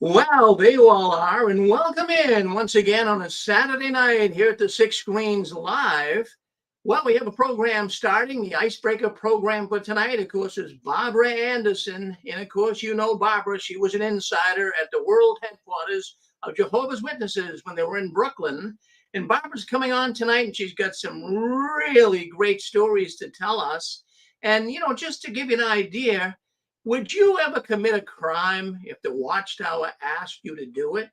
Well, there you all are, and welcome in once again on a Saturday night here at the Six Screens Live. Well, we have a program starting. The icebreaker program for tonight, of course, is Barbara Anderson. And of course, you know Barbara. She was an insider at the world headquarters of Jehovah's Witnesses when they were in Brooklyn. And Barbara's coming on tonight, and she's got some really great stories to tell us. And, just to give you an idea, would you ever commit a crime if the Watchtower asked you to do it?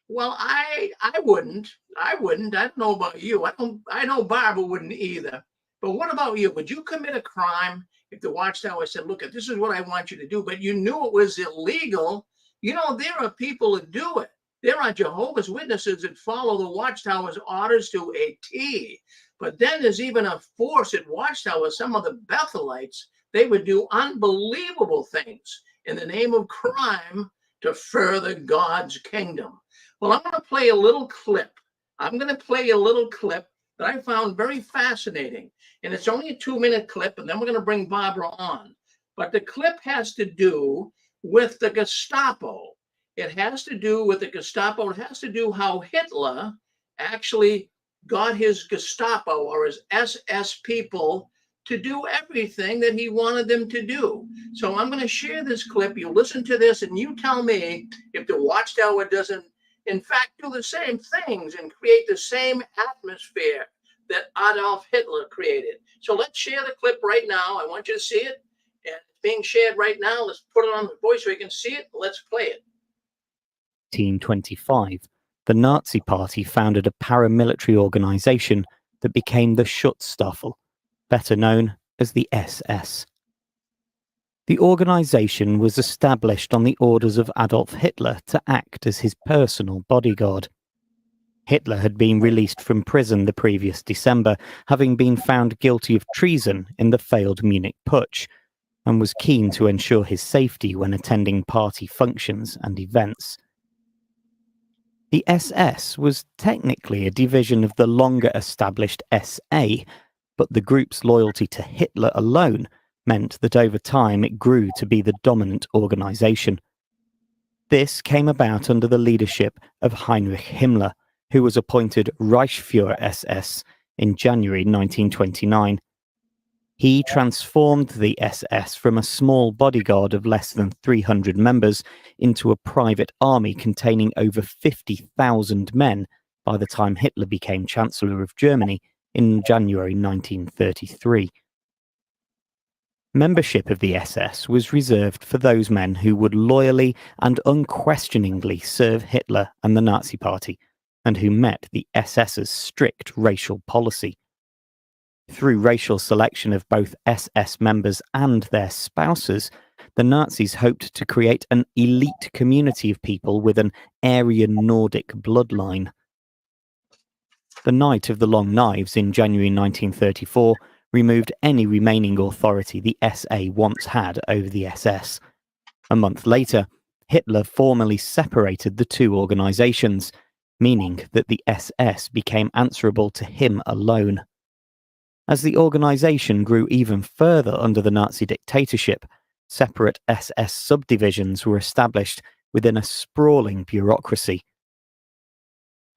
Well, I wouldn't. I wouldn't. I don't know about you. I know Barbara wouldn't either. But what about you? Would you commit a crime if the Watchtower said, "Look, this is what I want you to do," but you knew it was illegal? There are people that do it. There are Jehovah's Witnesses that follow the Watchtower's orders to a T. But then there's even a force at Watchtower, some of the Bethelites, they would do unbelievable things in the name of crime to further God's kingdom. Well, I'm going to play a little clip. I'm going to play a little clip that I found very fascinating. And it's only a 2-minute clip, and then we're going to bring Barbara on. But the clip has to do with the Gestapo. It has to do with the Gestapo. It has to do how Hitler actually got his Gestapo or his SS people to do everything that he wanted them to do. So I'm going to share this clip. You listen to this and you tell me if the Watchtower doesn't, in fact, do the same things and create the same atmosphere that Adolf Hitler created. So let's share the clip right now. I want you to see it. And it's being shared right now. Let's put it on the voice so you can see it. Let's play it. 1925, the Nazi Party founded a paramilitary organization that became the Schutzstaffel, better known as the SS. The organization was established on the orders of Adolf Hitler to act as his personal bodyguard. Hitler had been released from prison the previous December, having been found guilty of treason in the failed Munich Putsch, and was keen to ensure his safety when attending party functions and events. The SS was technically a division of the longer established SA, but the group's loyalty to Hitler alone meant that over time it grew to be the dominant organization. This came about under the leadership of Heinrich Himmler, who was appointed Reichsführer SS in January 1929. He transformed the SS from a small bodyguard of less than 300 members into a private army containing over 50,000 men by the time Hitler became Chancellor of Germany in January 1933. Membership of the SS was reserved for those men who would loyally and unquestioningly serve Hitler and the Nazi Party, and who met the SS's strict racial policy. Through racial selection of both SS members and their spouses, the Nazis hoped to create an elite community of people with an Aryan Nordic bloodline. The Night of the Long Knives in January 1934 removed any remaining authority the SA once had over the SS. A month later, Hitler formally separated the two organizations, meaning that the SS became answerable to him alone. As the organization grew even further under the Nazi dictatorship, separate SS subdivisions were established within a sprawling bureaucracy.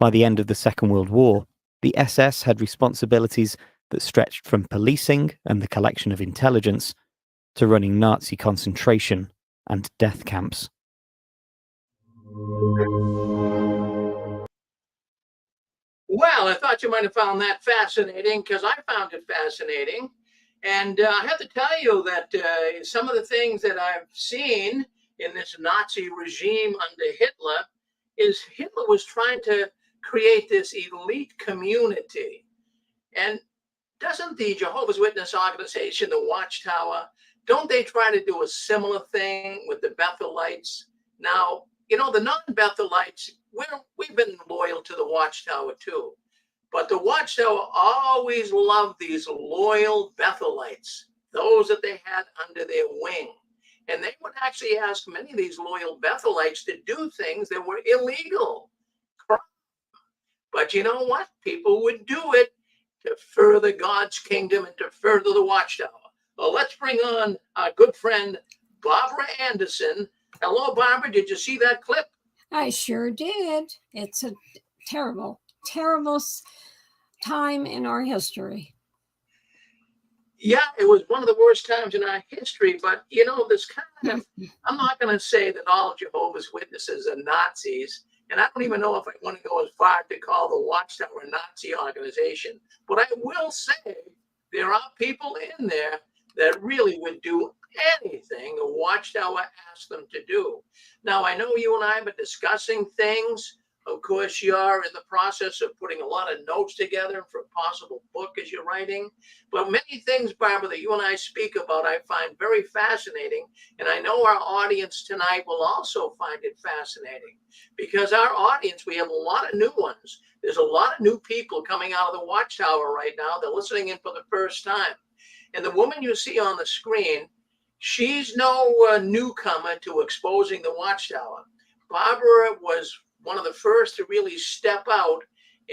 By the end of the Second World War, the SS had responsibilities that stretched from policing and the collection of intelligence to running Nazi concentration and death camps. Well, I thought you might have found that fascinating because I found it fascinating. And I have to tell you that some of the things that I've seen in this Nazi regime under Hitler is Hitler was trying to create this elite community. And doesn't the Jehovah's Witness organization, the Watchtower, don't they try to do a similar thing with the Bethelites? Now, the non-Bethelites, we've been loyal to the Watchtower too. But the Watchtower always loved these loyal Bethelites, those that they had under their wing. And they would actually ask many of these loyal Bethelites to do things that were illegal. But you know what? People would do it to further God's kingdom and to further the Watchtower. Well, let's bring on our good friend, Barbara Anderson. Hello, Barbara. Did you see that clip? I sure did. It's a terrible, terrible time in our history. Yeah, it was one of the worst times in our history, but this kind of, I'm not going to say that all Jehovah's Witnesses are Nazis, and I don't even know if I want to go as far to call the Watchtower a Nazi organization, but I will say there are people in there that really would do anything the Watchtower asked them to do. Now, I know you and I have been discussing things. Of course, you're in the process of putting a lot of notes together for a possible book as you're writing. But many things, Barbara, that you and I speak about, I find very fascinating. And I know our audience tonight will also find it fascinating because our audience, we have a lot of new ones. There's a lot of new people coming out of the Watchtower right now. They're listening in for the first time. And the woman you see on the screen, she's no newcomer to exposing the Watchtower. Barbara was one of the first to really step out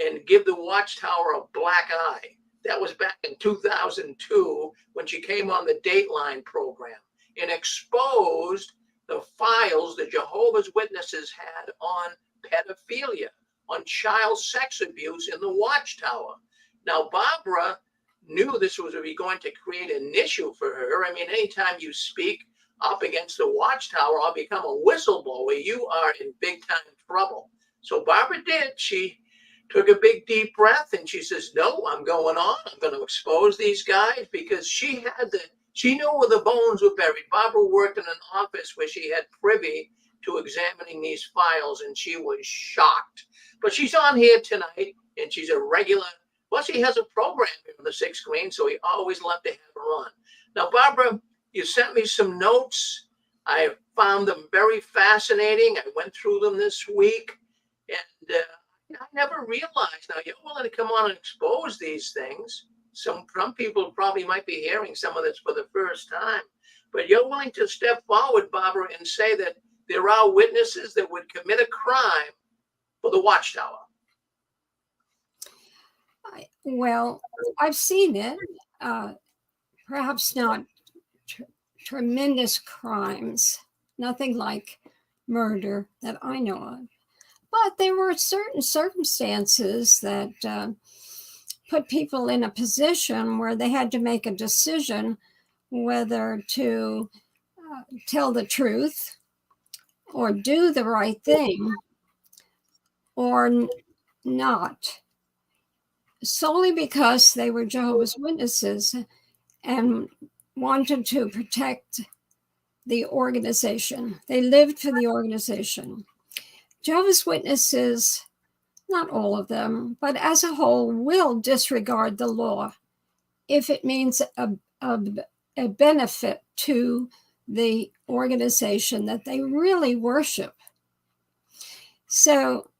and give the Watchtower a black eye. That was back in 2002 when she came on the Dateline program and exposed the files the Jehovah's Witnesses had on pedophilia, on child sex abuse in the Watchtower. Now, Barbara knew this was going to create an issue for her. I mean, anytime you speak up against the Watchtower or become a whistleblower, you are in big time trouble. So Barbara did. She took a big deep breath and she says, no, I'm going on. I'm going to expose these guys because she knew where the bones were buried. Barbara worked in an office where she had privy to examining these files and she was shocked. But she's on here tonight and she's a regular. Well, she has a program in the Sixth Screen, so we always love to have her on. Now, Barbara, you sent me some notes. I found them very fascinating. I went through them this week, and I never realized. Now, you're willing to come on and expose these things. Some people probably might be hearing some of this for the first time, but you're willing to step forward, Barbara, and say that there are witnesses that would commit a crime for the Watchtower. Well, I've seen it. Perhaps not tremendous crimes, nothing like murder that I know of. But there were certain circumstances that put people in a position where they had to make a decision whether to tell the truth or do the right thing or not, solely because they were Jehovah's Witnesses and wanted to protect the organization. They lived for the organization. Jehovah's Witnesses, not all of them, but as a whole, will disregard the law if it means a benefit to the organization that they really worship. So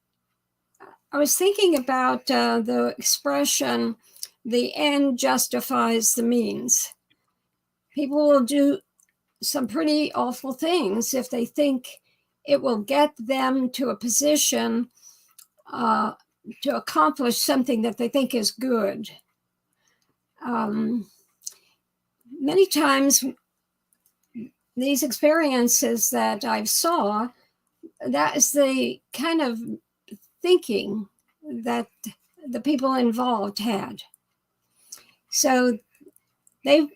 I was thinking about the expression, the end justifies the means. People will do some pretty awful things if they think it will get them to a position to accomplish something that they think is good. Many times, these experiences that I've saw, that is the kind of thinking that the people involved had. So they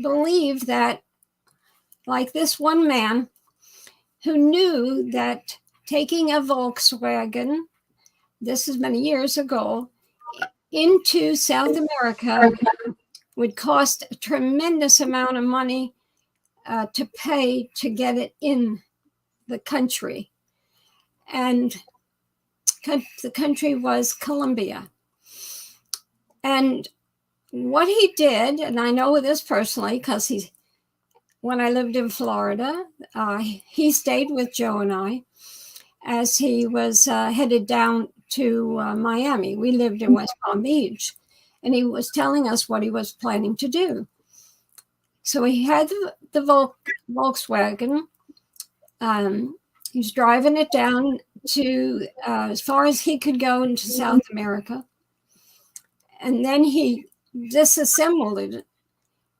believed that, like this one man who knew that taking a Volkswagen, this is many years ago, into South America would cost a tremendous amount of money to pay to get it in the country. And the country was Colombia. And what he did, and I know this personally because when I lived in Florida, he stayed with Joe and I as he was headed down to Miami. We lived in West Palm Beach, and he was telling us what he was planning to do. So he had the Volkswagen. He's driving it down to as far as he could go into South America. And then he disassembled it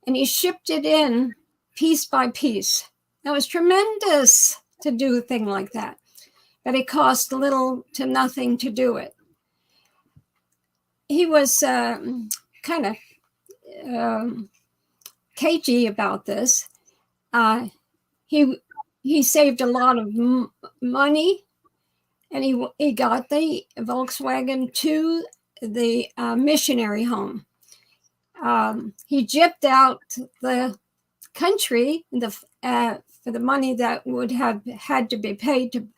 and he shipped it in piece by piece. That was tremendous to do a thing like that. but it cost little to nothing to do it. He was kind of cagey about this. He saved a lot of money, and he got the Volkswagen to the missionary home. He gypped out the country for the money that would have had to be paid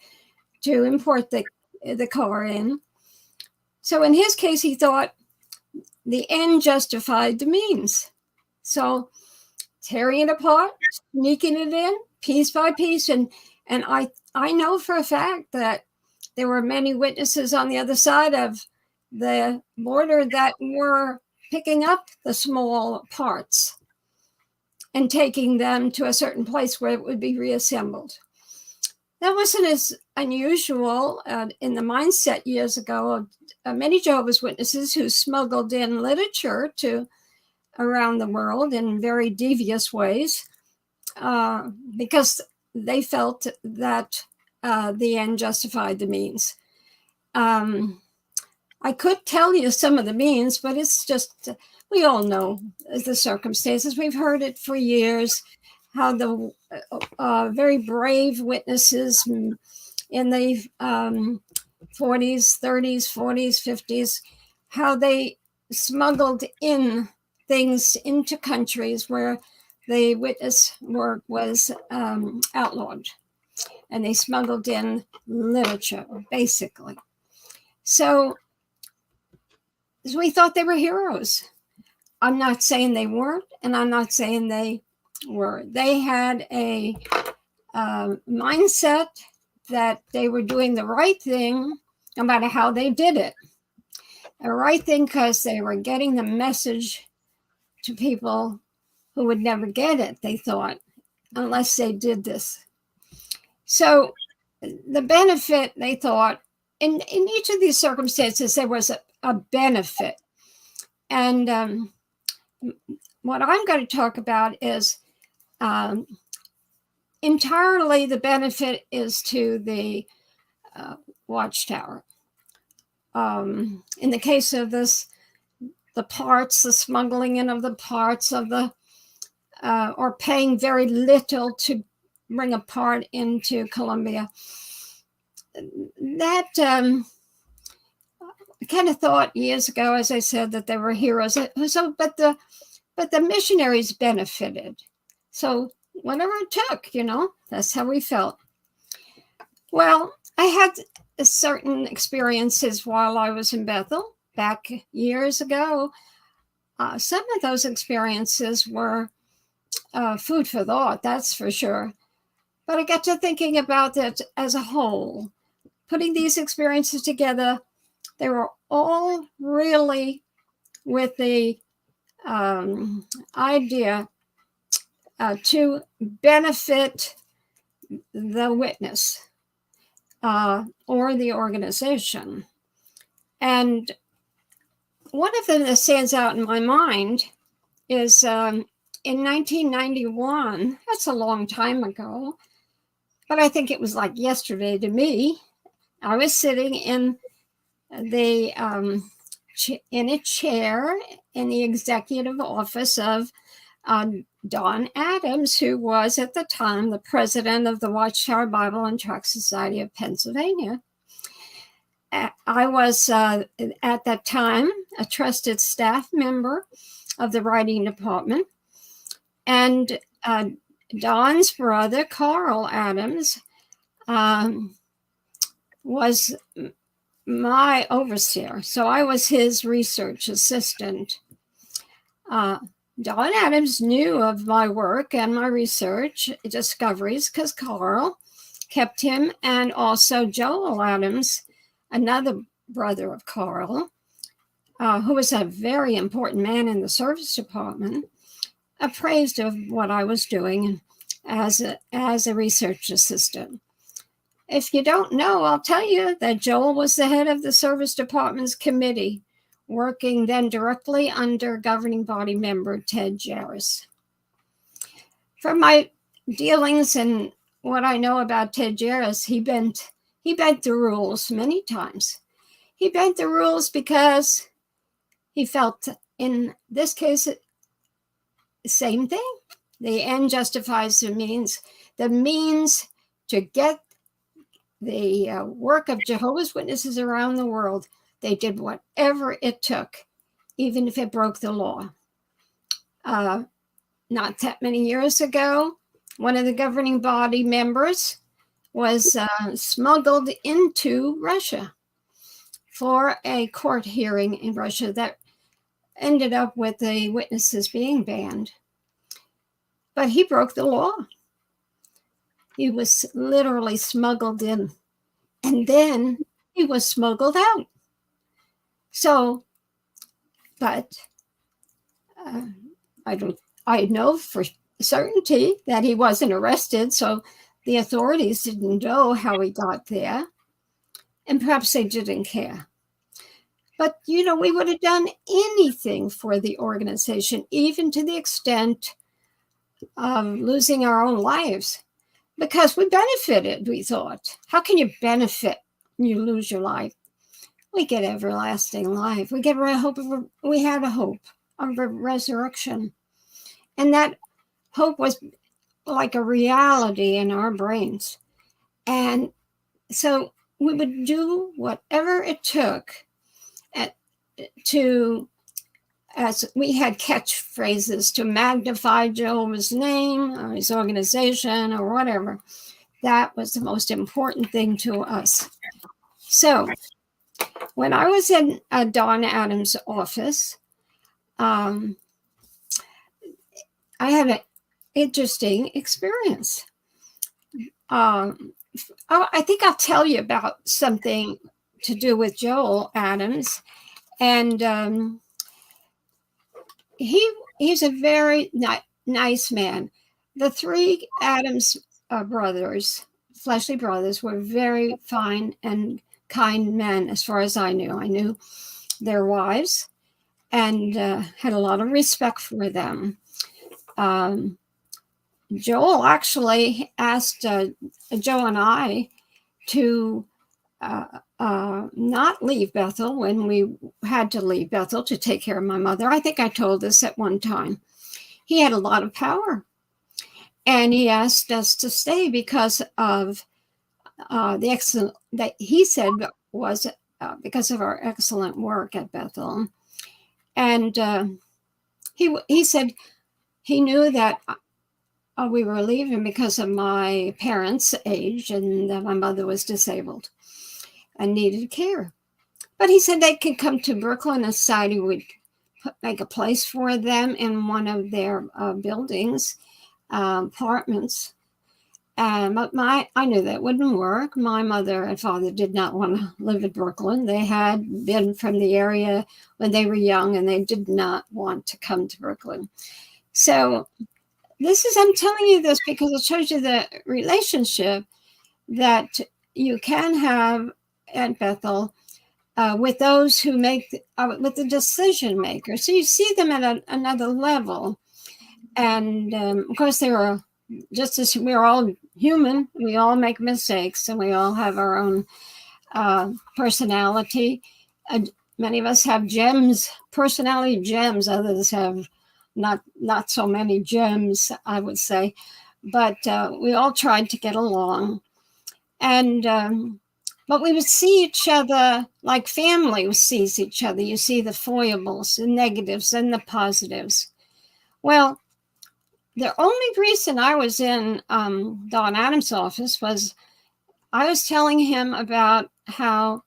to import the car in. So in his case, he thought the end justified the means. So tearing it apart, sneaking it in piece by piece. And I know for a fact that there were many witnesses on the other side of the border that were picking up the small parts and taking them to a certain place where it would be reassembled. That wasn't as unusual in the mindset years ago of many Jehovah's Witnesses who smuggled in literature to around the world in very devious ways because they felt that the end justified the means. I could tell you some of the means, but it's just, we all know the circumstances. We've heard it for years, how the very brave witnesses in the 40s, 30s, 40s, 50s, how they smuggled in things into countries where the witness work was outlawed. And they smuggled in literature, basically. So we thought they were heroes. I'm not saying they weren't, and I'm not saying they were. They had a mindset that they were doing the right thing, no matter how they did it. The right thing because they were getting the message to people who would never get it, they thought, unless they did this. So the benefit, they thought, in each of these circumstances, there was a benefit. And what I'm going to talk about is entirely the benefit is to the Watchtower. In the case of this, the parts, the smuggling in of the parts of the, or paying very little to bring a part into Colombia. That I kind of thought years ago, as I said, that they were heroes. So, but the missionaries benefited. So whatever it took, that's how we felt. Well, I had certain experiences while I was in Bethel back years ago. Some of those experiences were food for thought, that's for sure. But I got to thinking about it as a whole. Putting these experiences together, they were all really with the idea to benefit the witness or the organization. And one of them that stands out in my mind is in 1991, that's a long time ago, but I think it was like yesterday to me. I was sitting in the in a chair in the executive office of Don Adams, who was at the time the president of the Watchtower Bible and Tract Society of Pennsylvania. I was at that time a trusted staff member of the writing department, and Don's brother, Carl Adams, was my overseer. So I was his research assistant. Don Adams knew of my work and my research discoveries because Carl kept him, and also Joel Adams, another brother of Carl, who was a very important man in the service department, appraised of what I was doing as a research assistant. If you don't know, I'll tell you that Joel was the head of the service department's committee, working then directly under governing body member Ted Jarris. From my dealings and what I know about Ted Jarris, he bent the rules many times. He bent the rules because he felt, in this case, the same thing. The end justifies the means. The means to get the work of Jehovah's Witnesses around the world, they did whatever it took, even if it broke the law. Not that many years ago, one of the governing body members was smuggled into Russia for a court hearing in Russia that ended up with the witnesses being banned. But he broke the law. He was literally smuggled in, and then he was smuggled out. So, but I know for certainty that he wasn't arrested, so the authorities didn't know how he got there, and perhaps they didn't care. But, we would have done anything for the organization, even to the extent of losing our own lives, because we benefited, we thought. How can you benefit when you lose your life? We get everlasting life. We had a hope of a resurrection. And that hope was like a reality in our brains. And so we would do whatever it took as we had catchphrases, to magnify Jehovah's name or his organization or whatever. That was the most important thing to us. So when I was in Don Adams' office, I had an interesting experience. I think I'll tell you about something to do with Joel Adams. And he's a very nice man. The three Adams brothers, fleshly brothers, were very fine and kind men, as far as I knew. I knew their wives and had a lot of respect for them. Joel actually asked Joe and I to not leave Bethel when we had to leave Bethel to take care of my mother. I think I told this at one time. He had a lot of power, and he asked us to stay because of the excellent, that he said was because of our excellent work at Bethel. And he said he knew that we were leaving because of my parents' age, and that my mother was disabled and needed care. But he said they could come to Brooklyn, and society would make a place for them in one of their buildings, apartments. But I knew that wouldn't work. My mother and father did not want to live in Brooklyn. They had been from the area when they were young, and they did not want to come to Brooklyn. So I'm telling you this because it shows you the relationship that you can have at Bethel with those who make, with the decision makers. So you see them at another level. And of course, they were just as we're all human. We all make mistakes, and we all have our own personality. Many of us have gems, personality gems. Others have not so many gems, I would say. But we all tried to get along. And but we would see each other like family sees each other. You see the foibles, the negatives, and the positives. Well, the only reason I was in Don Adams' office was I was telling him about how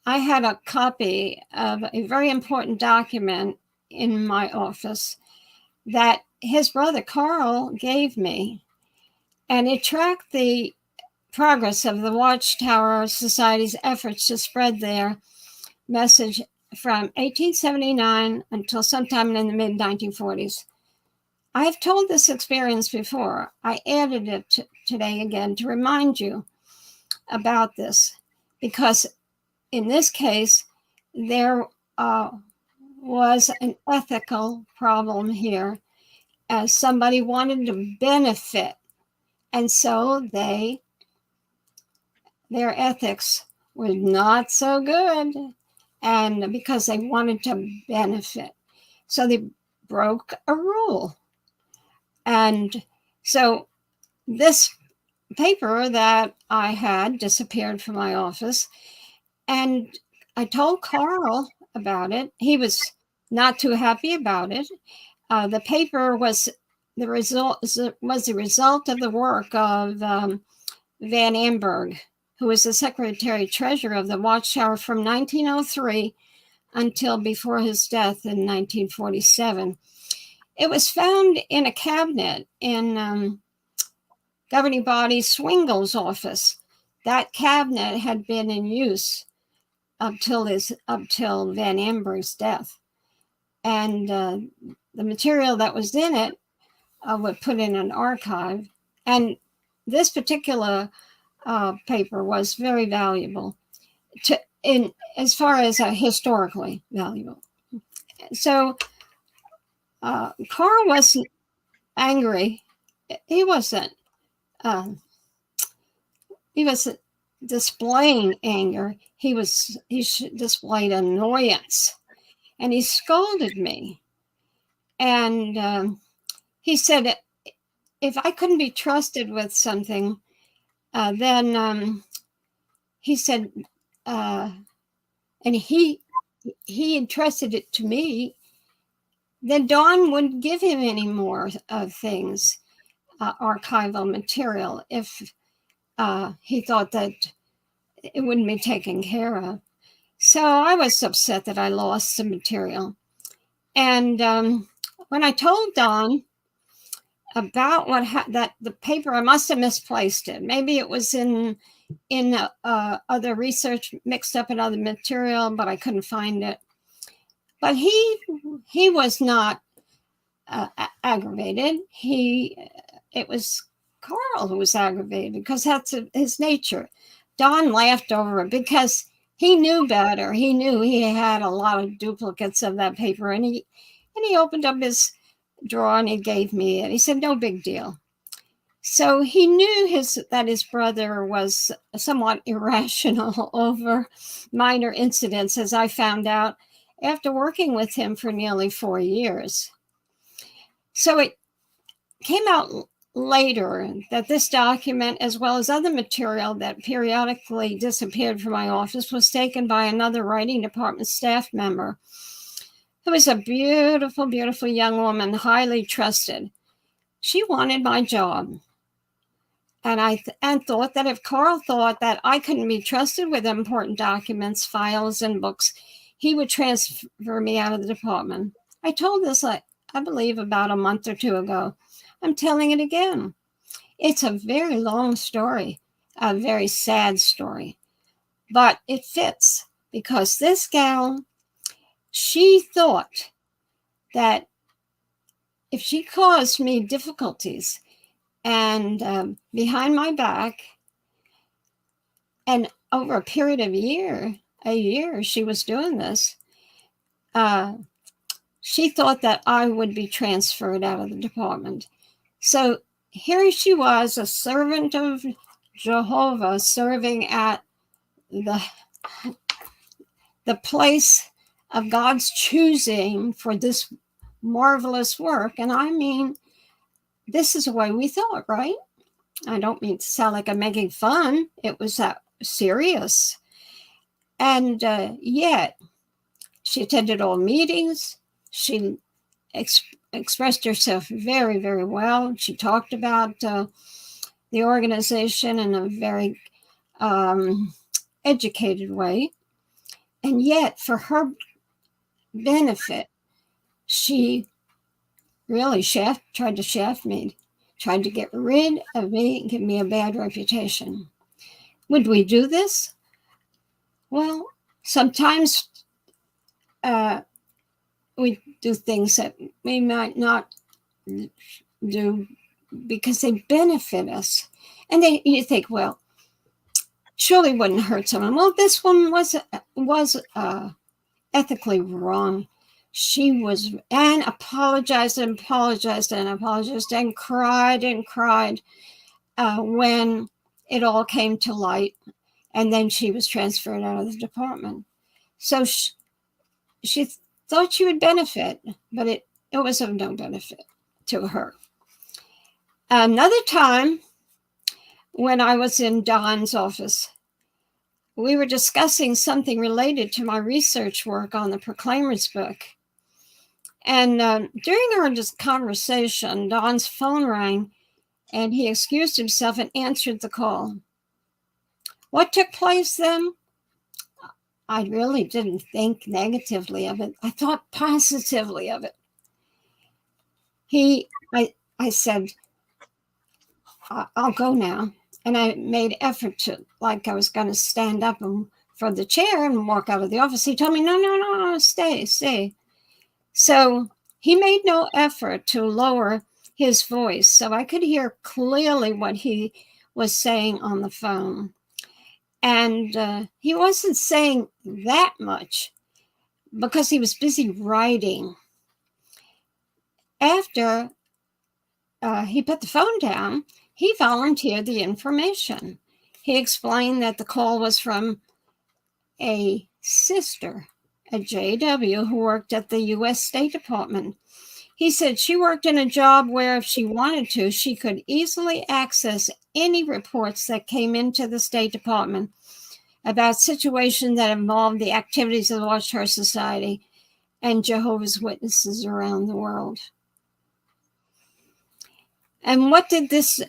I had a copy of a very important document in my office that his brother Carl gave me. And it tracked the progress of the Watchtower Society's efforts to spread their message from 1879 until sometime in the mid-1940s. I have told this experience before. I added it today again to remind you about this, because in this case, there was an ethical problem here, as somebody wanted to benefit. And so they their ethics were not so good, and because they wanted to benefit. So they broke a rule. And so this paper that I had disappeared from my office, and I told Carl about it. He was not too happy about it. The paper was the result of the work of Van Amberg, who was the Secretary Treasurer of the Watchtower from 1903 until before his death in 1947. It was found in a cabinet in governing body Swingle's office. That cabinet had been in use up till Van Amberg's death, and the material that was in it was put in an archive. And this particular paper was very valuable, as far as historically valuable. So Carl wasn't angry. He wasn't displaying anger. He displayed annoyance, and he scolded me. And he said, if I couldn't be trusted with something, then he said, and he entrusted it to me, then Don wouldn't give him any more things, archival material, if he thought that it wouldn't be taken care of. So I was upset that I lost the material. And when I told Don about that the paper, I must have misplaced it. Maybe it was in other research mixed up in other material, but I couldn't find it. But he was not aggravated. It was Carl who was aggravated, because that's his nature. Don laughed over it because he knew better. He knew he had a lot of duplicates of that paper, and he opened up his drawer and he gave me it. He said, no big deal. So he knew that his brother was somewhat irrational over minor incidents, as I found out after working with him for nearly 4 years. So it came out later that this document, as well as other material that periodically disappeared from my office, was taken by another writing department staff member, who was a beautiful, beautiful young woman, highly trusted. She wanted my job. And I thought that if Carl thought that I couldn't be trusted with important documents, files, and books, he would transfer me out of the department. I told this, I believe, about a month or two ago. I'm telling it again. It's a very long story, a very sad story, but it fits, because this gal, she thought that if she caused me difficulties and behind my back, and over a period of a year she was doing this, she thought that I would be transferred out of the department. So here she was, a servant of Jehovah, serving at the place of God's choosing for this marvelous work. And I mean, this is the way we thought, right? I don't mean to sound like I'm making fun. It was that serious. And yet, she attended all meetings. She expressed herself very, very well. She talked about the organization in a very educated way. And yet, for her benefit, she really tried to shaft me, tried to get rid of me and give me a bad reputation. Would we do this? Well, sometimes we do things that we might not do because they benefit us. And you think, well, surely wouldn't hurt someone. Well, this one was ethically wrong. She was, and apologized and apologized and apologized and cried when it all came to light. And then she was transferred out of the department. So she thought she would benefit, but it was of no benefit to her. Another time, when I was in Don's office, we were discussing something related to my research work on the Proclaimers book. And during our conversation, Don's phone rang, and he excused himself and answered the call. What took place then? I really didn't think negatively of it. I thought positively of it. I said, I'll go now. And I made effort to, like I was going to stand up from the chair and walk out of the office. He told me, no, stay. So he made no effort to lower his voice, so I could hear clearly what he was saying on the phone. And he wasn't saying that much because he was busy writing. After he put the phone down, he volunteered the information. He explained that the call was from a sister at JW who worked at the U.S. State Department. He said she worked in a job where if she wanted to, she could easily access any reports that came into the State Department about situations that involved the activities of the Watchtower Society and Jehovah's Witnesses around the world. And what did this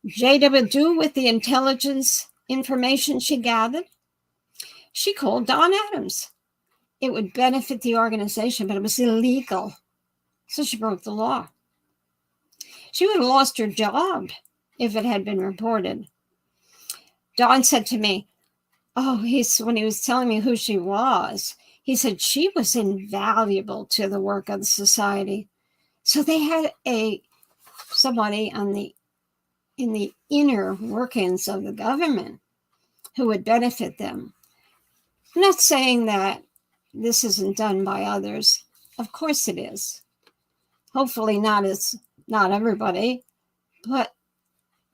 JW do with the intelligence information she gathered? She called Don Adams. It would benefit the organization, but it was illegal. So she broke the law. She would have lost her job if it had been reported. Don said to me, when he was telling me who she was, he said she was invaluable to the work of the society. So they had somebody in the inner workings of the government who would benefit them. I'm not saying that this isn't done by others. Of course it is. Hopefully not everybody, but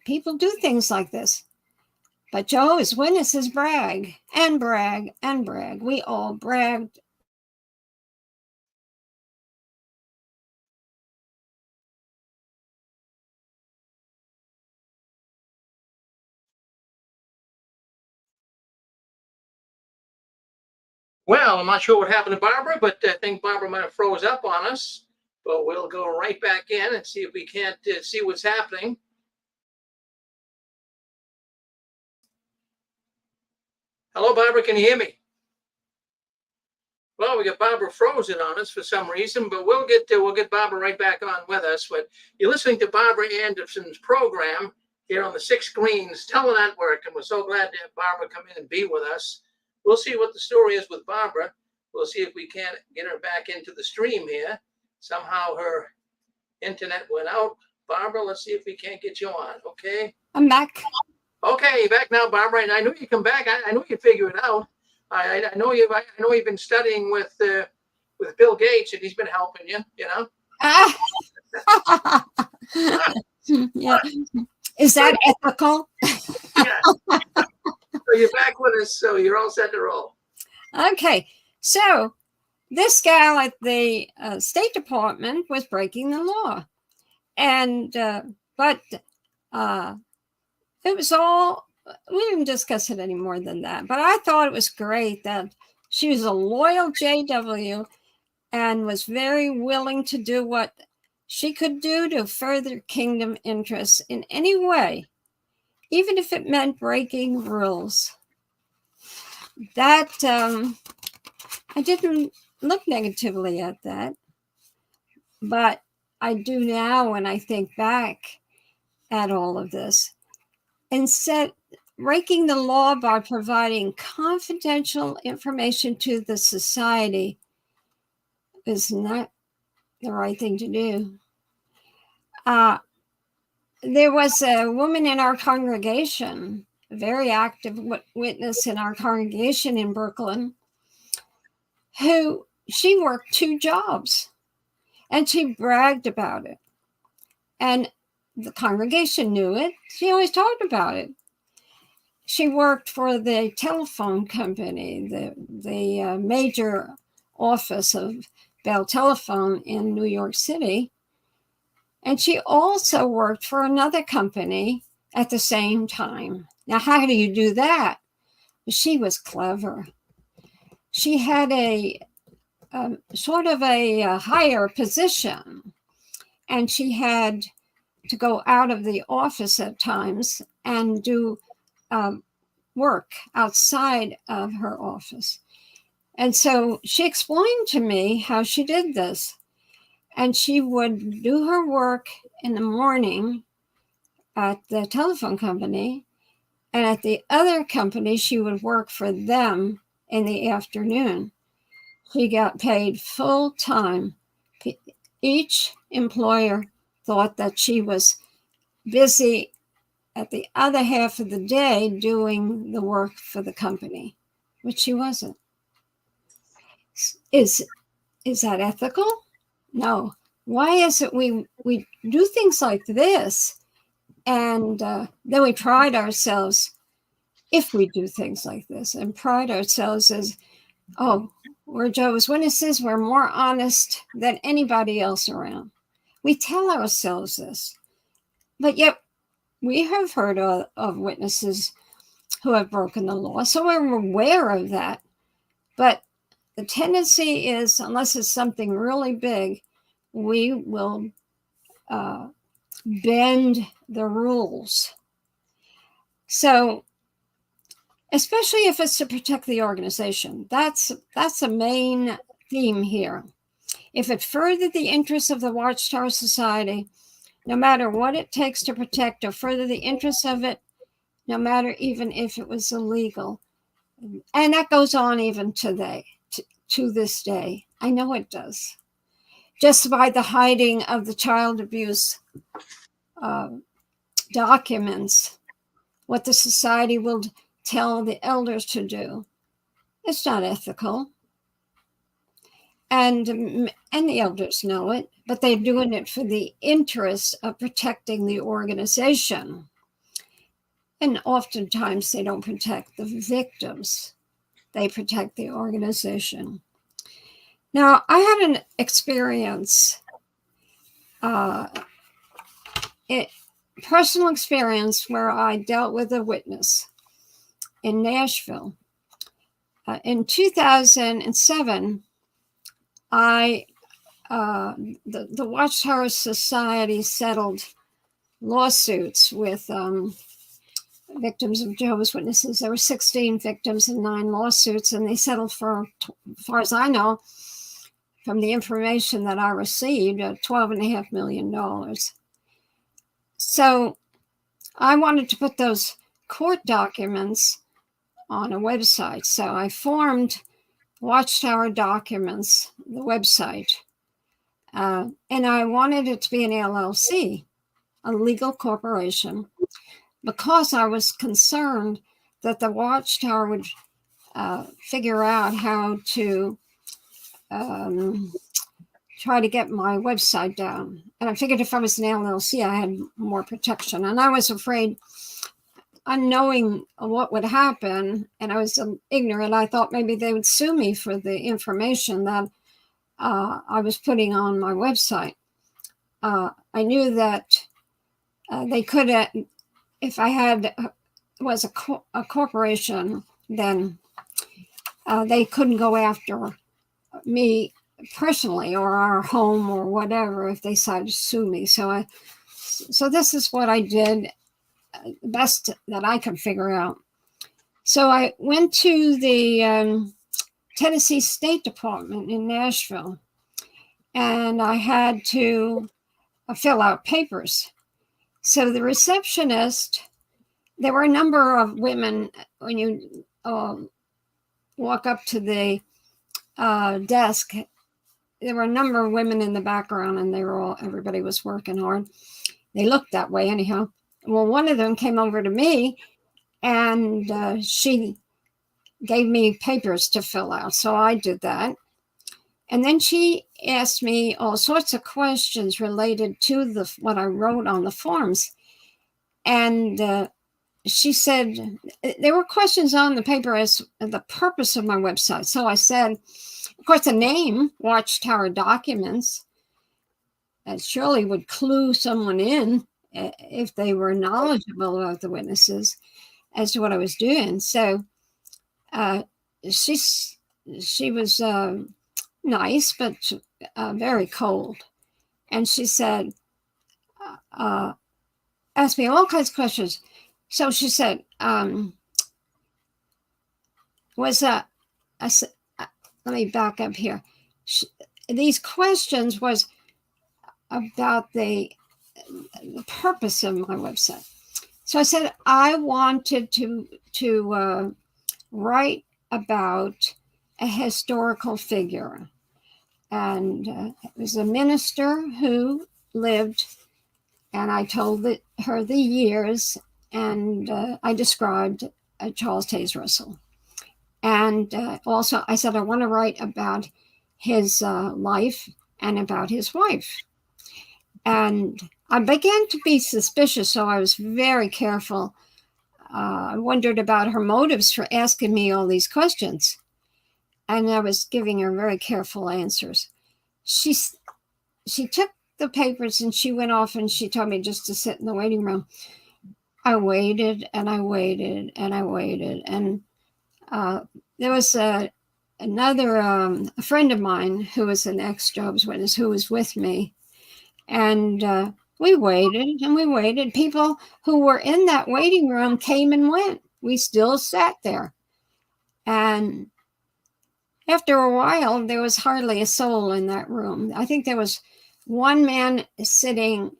people do things like this. But Jehovah's Witnesses brag and brag and brag. We all bragged. Well, I'm not sure what happened to Barbara, but I think Barbara might have froze up on us. But we'll go right back in and see if we can't see what's happening. Hello, Barbara, can you hear me? Well, we got Barbara frozen on us for some reason, but we'll get Barbara right back on with us. But you're listening to Barbara Anderson's program here on the Six Screens Telenetwork, and we're so glad to have Barbara come in and be with us. We'll see what the story is with Barbara. We'll see if we can't get her back into the stream here. Somehow her internet went out. Barbara, let's see if we can't get you on, okay? I'm back. Okay, you're back now, Barbara, and I knew you'd come back. I knew you'd figure it out. I know you've been studying with Bill Gates, and he's been helping you. Yeah. Is that ethical? Yeah. So you're back with us, so you're all set to roll. Okay, so this gal at the State Department was breaking the law, and but it was all, we didn't discuss it any more than that. But I thought it was great that she was a loyal JW and was very willing to do what she could do to further kingdom interests in any way, even if it meant breaking rules. That I didn't look negatively at that, but I do now when I think back at all of this. Instead, breaking the law by providing confidential information to the society is not the right thing to do. There was a woman in our congregation, a very active witness in our congregation in Brooklyn, who she worked 2 jobs, and she bragged about it. And the congregation knew it. She always talked about it. she worked for the telephone company, the major office of Bell Telephone in New York City. And she also worked for another company at the same time. Now, how do you do that? She was clever. She had a sort of a higher position, and she had to go out of the office at times and do work outside of her office. And so she explained to me how she did this. And she would do her work in the morning at the telephone company, and at the other company, she would work for them in the afternoon. She got paid full time. Each employer thought that she was busy at the other half of the day doing the work for the company, which she wasn't. Is that ethical? No. Why is it we do things like this, and then we pride ourselves, if we do things like this, and pride ourselves as, oh, we're Jehovah's Witnesses, we're more honest than anybody else around. We tell ourselves this, but yet we have heard of witnesses who have broken the law, so we're aware of that. But the tendency is, unless it's something really big, we will bend the rules. So, especially if it's to protect the organization, that's a main theme here. If it furthered the interests of the Watchtower Society, no matter what it takes to protect or further the interests of it, no matter even if it was illegal. And that goes on even today, to this day. I know it does. Just by the hiding of the child abuse documents, what the society will tell the elders to do, it's not ethical. And the elders know it, but they're doing it for the interest of protecting the organization. And oftentimes they don't protect the victims. They protect the organization. Now, I had an experience, personal experience, where I dealt with a witness in Nashville. In 2007, the Watchtower Society settled lawsuits with victims of Jehovah's Witnesses. There were 16 victims and 9 lawsuits, and they settled for, as far as I know, from the information that I received, $12.5 million. So I wanted to put those court documents on a website. So I formed Watchtower Documents, the website, and I wanted it to be an LLC, a legal corporation, because I was concerned that the Watchtower would figure out how to try to get my website down. And I figured if I was an LLC, I had more protection. And I was afraid, unknowing what would happen, and I was ignorant, I thought maybe they would sue me for the information that I was putting on my website. I knew that they could, if I was a corporation, then they couldn't go after me personally or our home or whatever if they decided to sue me. So this is what I did, best that I could figure out. So I went to the Tennessee State Department in Nashville, and I had to fill out papers. So the receptionist, there were a number of women, when you walk up to the desk, there were a number of women in the background, and everybody was working hard. They looked that way anyhow. Well, one of them came over to me, and she gave me papers to fill out. So I did that. And then she asked me all sorts of questions related to what I wrote on the forms. And she said, there were questions on the paper as the purpose of my website. So I said, of course, the name, Watchtower Documents, surely would clue someone in if they were knowledgeable about the witnesses as to what I was doing. So she was nice, but very cold. And she said, asked me all kinds of questions. So she said, let me back up here. These questions was about the purpose of my website. So I said I wanted to write about a historical figure, and it was a minister who lived, and I told her the years, and I described Charles Taze Russell. And also I said I want to write about his life and about his wife. And I began to be suspicious, so I was very careful. I wondered about her motives for asking me all these questions. And I was giving her very careful answers. She took the papers and she went off and she told me just to sit in the waiting room. I waited and I waited and I waited. And there was another a friend of mine who was an ex-Jehovah's Witness who was with me. And we waited and we waited. People who were in that waiting room came and went. We still sat there. And after a while, there was hardly a soul in that room. I think there was one man sitting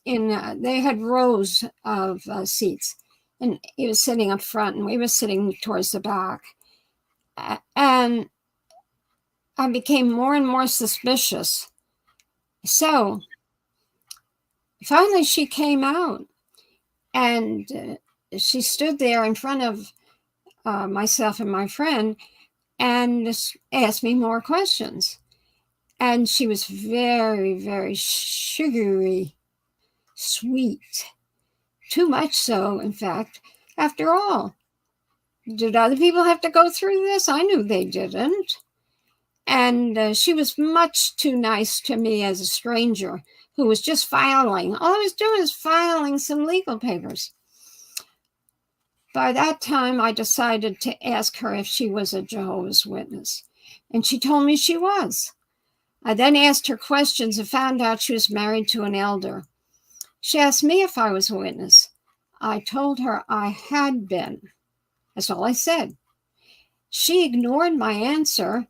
they had rows of seats. And he was sitting up front and we were sitting towards the back. And I became more and more suspicious. So finally she came out and she stood there in front of myself and my friend and asked me more questions. And she was very, very sugary, sweet. Too much so, in fact. After all, did other people have to go through this? I knew they didn't. And she was much too nice to me as a stranger who was just filing. All I was doing is filing some legal papers. By that time, I decided to ask her if she was a Jehovah's Witness. And she told me she was. I then asked her questions and found out she was married to an elder. She asked me if I was a witness. I told her I had been. That's all I said. She ignored my answer.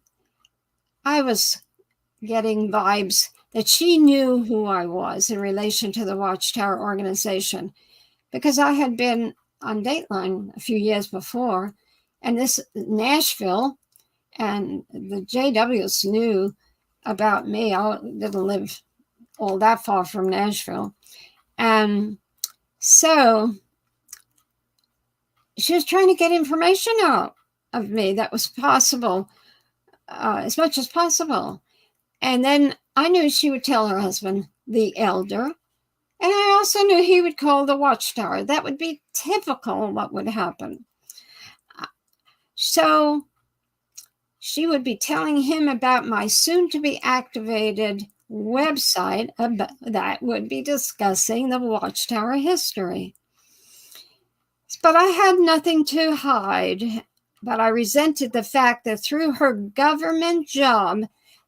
I was getting vibes that she knew who I was in relation to the Watchtower organization, because I had been on Dateline a few years before, and this Nashville, and the JWs knew about me. I didn't live all that far from Nashville. And so she was trying to get information out of me that was possible, as much as possible. And then I knew she would tell her husband, the elder, and I also knew he would call the Watchtower. That would be typical what would happen. So she would be telling him about my soon-to-be activated website that would be discussing the Watchtower history. But I had nothing to hide, but I resented the fact that through her government job,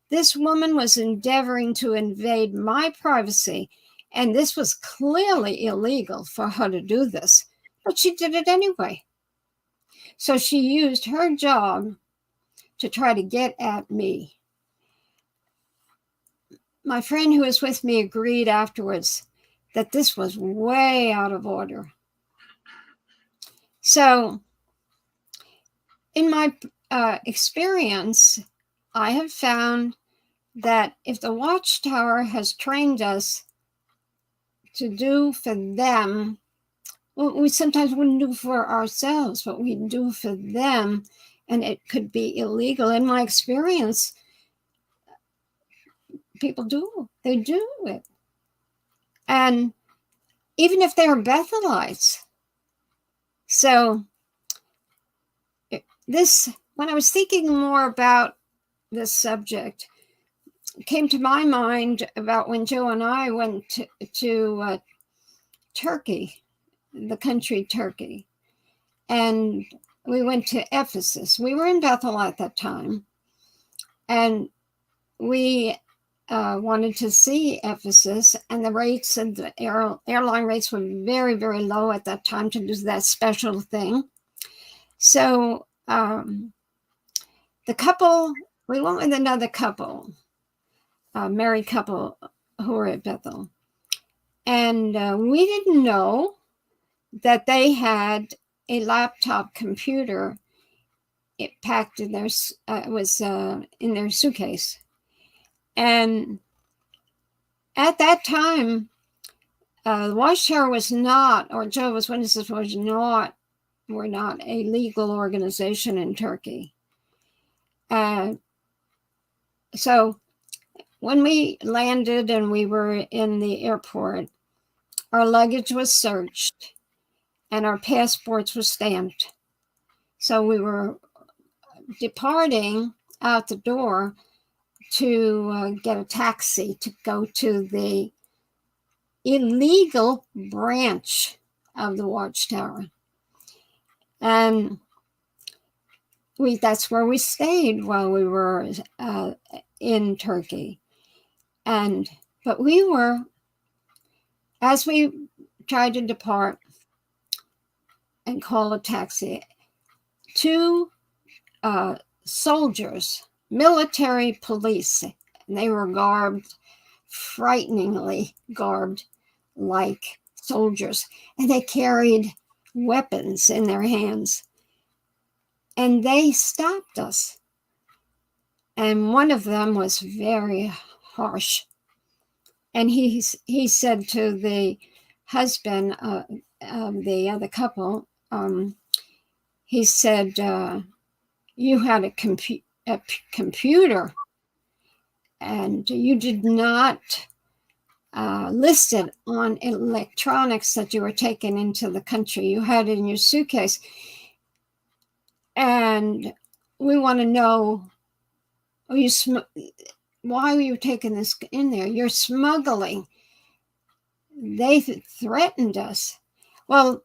this woman was endeavoring to invade my privacy, and this was clearly illegal for her to do this, but she did it anyway. So she used her job to try to get at me. My friend who was with me agreed afterwards that this was way out of order. So in my experience, I have found that if the Watchtower has trained us to do for them what we sometimes wouldn't do for ourselves, what we do for them, and it could be illegal. In my experience, people do. They do it. And even if they're Bethelites, So when I was thinking more about this subject, it came to my mind about when Joe and I went to Turkey, the country Turkey. And we went to Ephesus. We were in Bethel at that time. And we wanted to see Ephesus, and the rates and the airline rates were very, very low at that time to do that special thing. So the couple, we went with another couple, a married couple who were at Bethel. And we didn't know that they had a laptop computer packed in their, in their suitcase. And at that time, the Watchtower was not, or Jehovah's Witnesses were not a legal organization in Turkey. So when we landed and we were in the airport, our luggage was searched and our passports were stamped. So we were departing out the door to get a taxi to go to the illegal branch of the Watchtower. And that's where we stayed while we were in Turkey. But we were, as we tried to depart and call a taxi, two soldiers, military police, and they were frighteningly garbed like soldiers, and they carried weapons in their hands. And they stopped us. And one of them was very harsh. And he said to the husband of the other couple, he said, you had a computer and you did not list it on electronics that you were taking into the country. You had it in your suitcase. And we want to know, why were you taking this in there? You're smuggling. They threatened us. Well,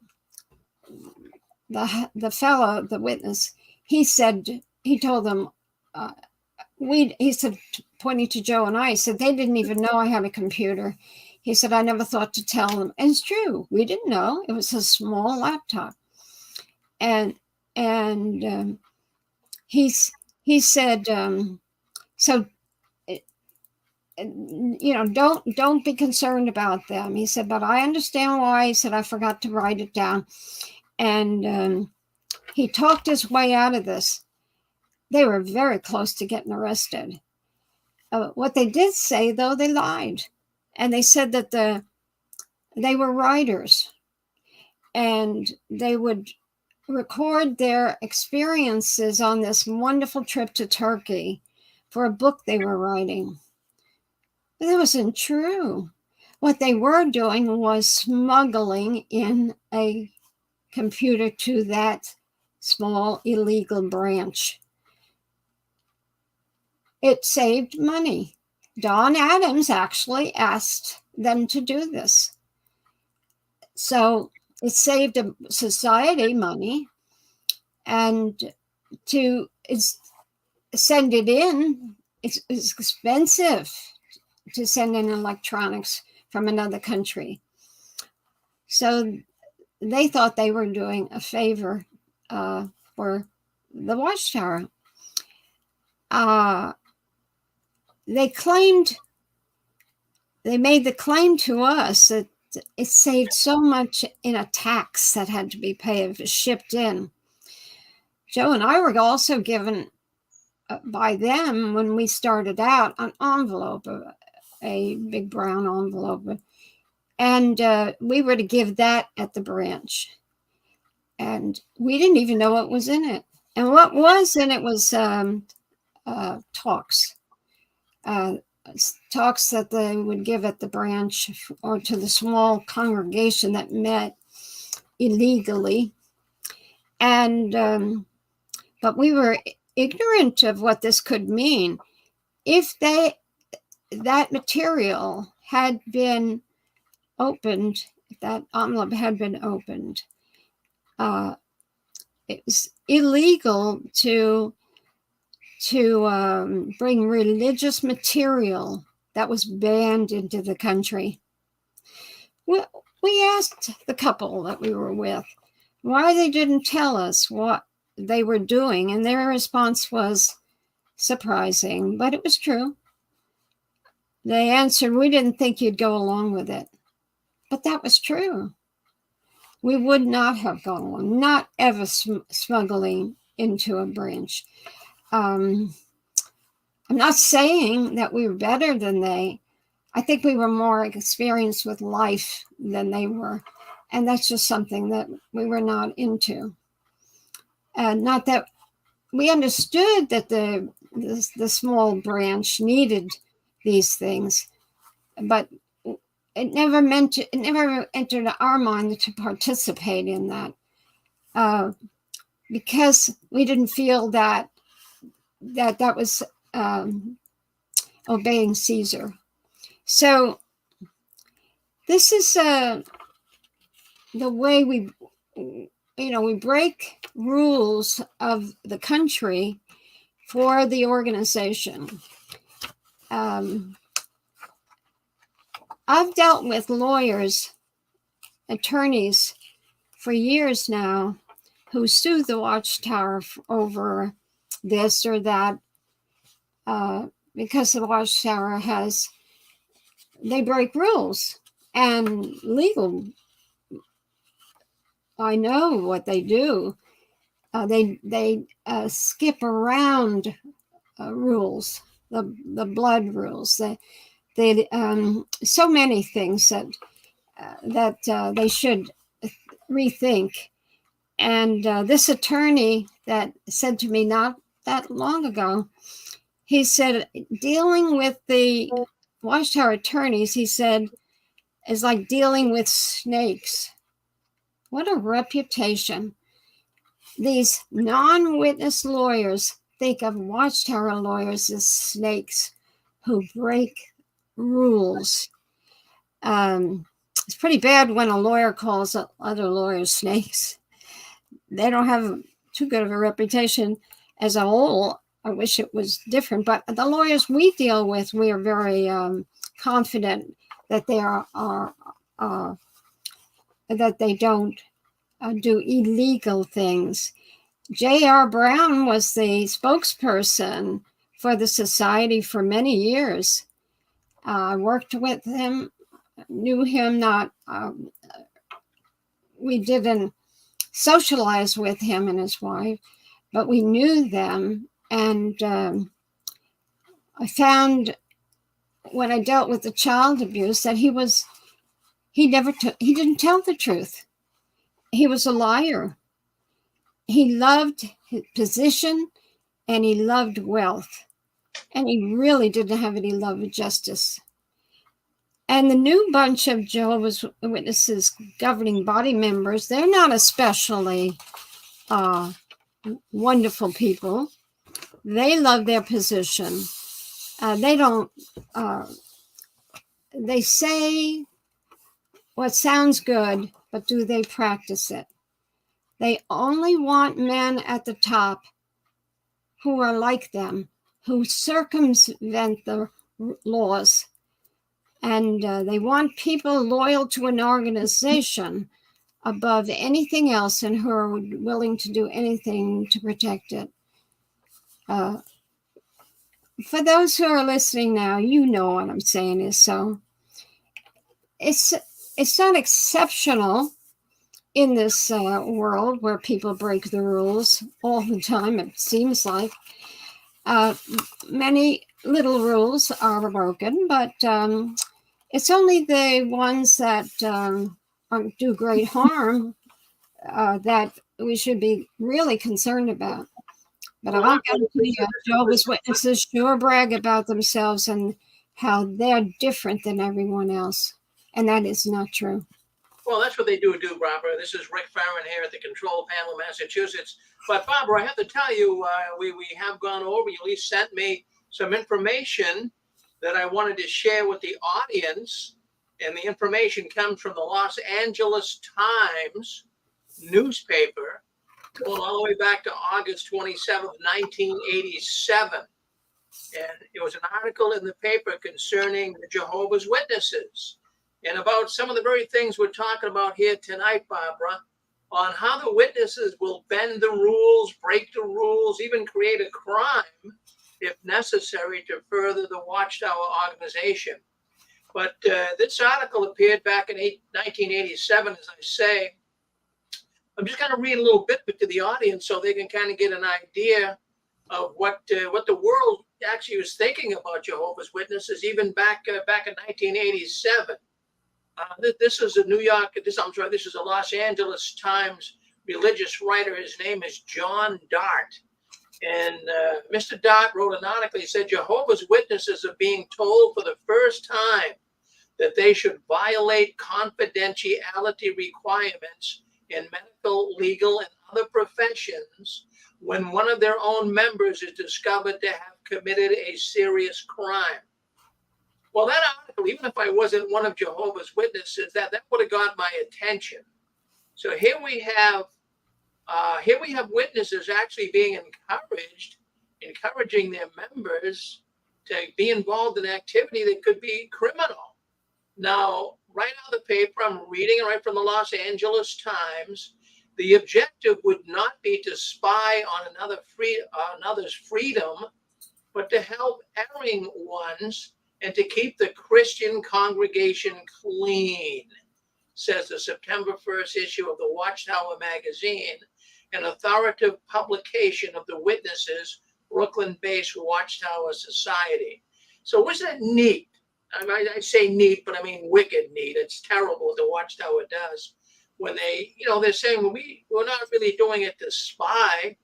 the fellow, the witness, he told them, he said, pointing to Joe and I, he said, they didn't even know I had a computer. He said, I never thought to tell them. And it's true. We didn't know. It was a small laptop. And he said, so, don't be concerned about them. He said, but I understand why. He said, I forgot to write it down. And he talked his way out of this. They were very close to getting arrested. What they did say, though, they lied. And they said that they were writers. And they would record their experiences on this wonderful trip to Turkey for a book they were writing. But that wasn't true. What they were doing was smuggling in a computer to that small illegal branch. It saved money. Don Adams actually asked them to do this. So it saved a society money, and to send it in, it's expensive to send in electronics from another country. So they thought they were doing a favor for the Watchtower. They made the claim to us that it saved so much in a tax that had to be paid if it shipped in. Joe and I were also given by them, when we started out, an envelope, a big brown envelope. And we were to give that at the branch. And we didn't even know what was in it. And what was in it was talks. Talks that they would give at the branch or to the small congregation that met illegally And but we were ignorant of what this could mean. If that material had been opened, if that envelope had been opened, it was illegal to bring religious material that was banned into the country. We asked the couple that we were with why they didn't tell us what they were doing, and their response was surprising, but it was true. They answered, "We didn't think you'd go along with it." But that was true. We would not have gone along, not ever smuggling into a branch. I'm not saying that we were better than they. I think we were more experienced with life than they were. And that's just something that we were not into. And not that we understood that the small branch needed these things, but it never entered our mind to participate in that, because we didn't feel that was obeying Caesar. So this is the way we break rules of the country for the organization. I've dealt with lawyers, attorneys for years now who sue the Watchtower over this or that, because the Watchtower they break rules and legal. I know what they do. They skip around rules, the blood rules. They so many things that they should rethink. And this attorney that said to me not that long ago, he said, dealing with the Watchtower attorneys, he said, is like dealing with snakes. What a reputation. These non-witness lawyers think of Watchtower lawyers as snakes who break rules. It's pretty bad when a lawyer calls other lawyers snakes. They don't have too good of a reputation as a whole. I wish it was different, but the lawyers we deal with, we are very confident that they are that they don't do illegal things. J.R. Brown was the spokesperson for the society for many years. I worked with him, knew him we didn't socialize with him and his wife, but we knew them. And I found when I dealt with the child abuse that he didn't tell the truth. He was a liar. He loved his position and he loved wealth. And he really didn't have any love of justice. And the new bunch of Jehovah's Witnesses governing body members, they're not especially wonderful people. They love their position. They say what sounds good, but do they practice it? They only want men at the top who are like them, who circumvent the laws. And they want people loyal to an organization above anything else and who are willing to do anything to protect it. For those who are listening now, you know what I'm saying is so. It's not exceptional in this world where people break the rules all the time, it seems like. Many little rules are broken, but it's only the ones that do great harm that we should be really concerned about. But I'll guarantee you, Jehovah's Witnesses sure brag about themselves and how they're different than everyone else. And that is not true. Well, that's what they do, Barbara. This is Rick Farron here at the Control Panel, Massachusetts. But Barbara, I have to tell you, we have gone over. You at least sent me some information that I wanted to share with the audience, and the information comes from the Los Angeles Times newspaper, going all the way back to August 27th, 1987. And it was an article in the paper concerning the Jehovah's Witnesses and about some of the very things we're talking about here tonight, Barbara, on how the witnesses will bend the rules, break the rules, even create a crime if necessary to further the Watchtower organization. But this article appeared back in 1987, as I say. I'm just going to read a little bit to the audience so they can kind of get an idea of what the world actually was thinking about Jehovah's Witnesses, even back in 1987. This is a this is a Los Angeles Times religious writer. His name is John Dart. And Mr. Dart wrote an article. He said, Jehovah's Witnesses are being told for the first time that they should violate confidentiality requirements in medical, legal, and other professions when one of their own members is discovered to have committed a serious crime. Well, that article, even if I wasn't one of Jehovah's Witnesses, that would have got my attention. So here we have witnesses actually being encouraging their members to be involved in activity that could be criminal. Now, right out of the paper, I'm reading it right from the Los Angeles Times. The objective would not be to spy on another's freedom, but to help erring ones and to keep the Christian congregation clean, says the September 1st issue of the Watchtower magazine, an authoritative publication of the Witnesses, Brooklyn-based Watchtower Society. So wasn't it neat? I say neat, but I mean wicked neat. It's terrible what the Watchtower does when they're saying, well, we're not really doing it to spy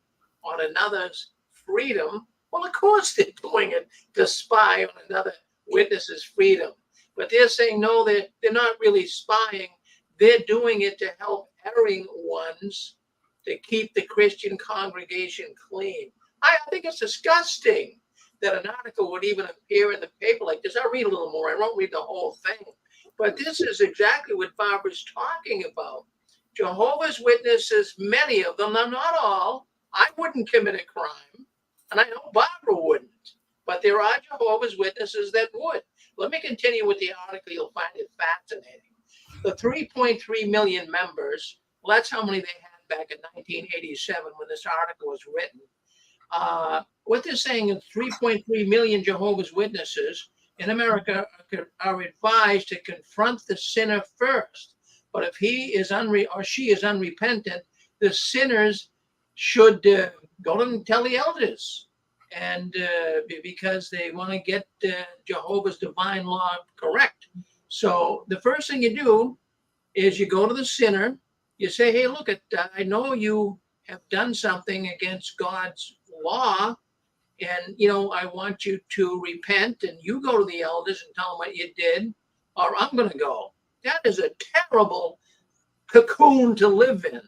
on another's freedom. Well, of course they're doing it to spy on another witness's freedom. But they're saying, no, they're not really spying. They're doing it to help erring ones to keep the Christian congregation clean. I think it's disgusting that an article would even appear in the paper like this. I'll read a little more. I won't read the whole thing. But this is exactly what Barbara's talking about. Jehovah's Witnesses, many of them, now not all, I wouldn't commit a crime, and I know Barbara wouldn't, but there are Jehovah's Witnesses that would. Let me continue with the article. You'll find it fascinating. The 3.3 million members, well, that's how many they had back in 1987 when this article was written. What they're saying is 3.3 million Jehovah's Witnesses in America are advised to confront the sinner first. But if he is or she is unrepentant, the sinners should go and tell the elders, and because they want to get Jehovah's divine law correct. So the first thing you do is you go to the sinner. You say, hey, look, I know you have done something against God's law, and I want you to repent, and you go to the elders and tell them what you did, or I'm going to go. That is a terrible cocoon to live in.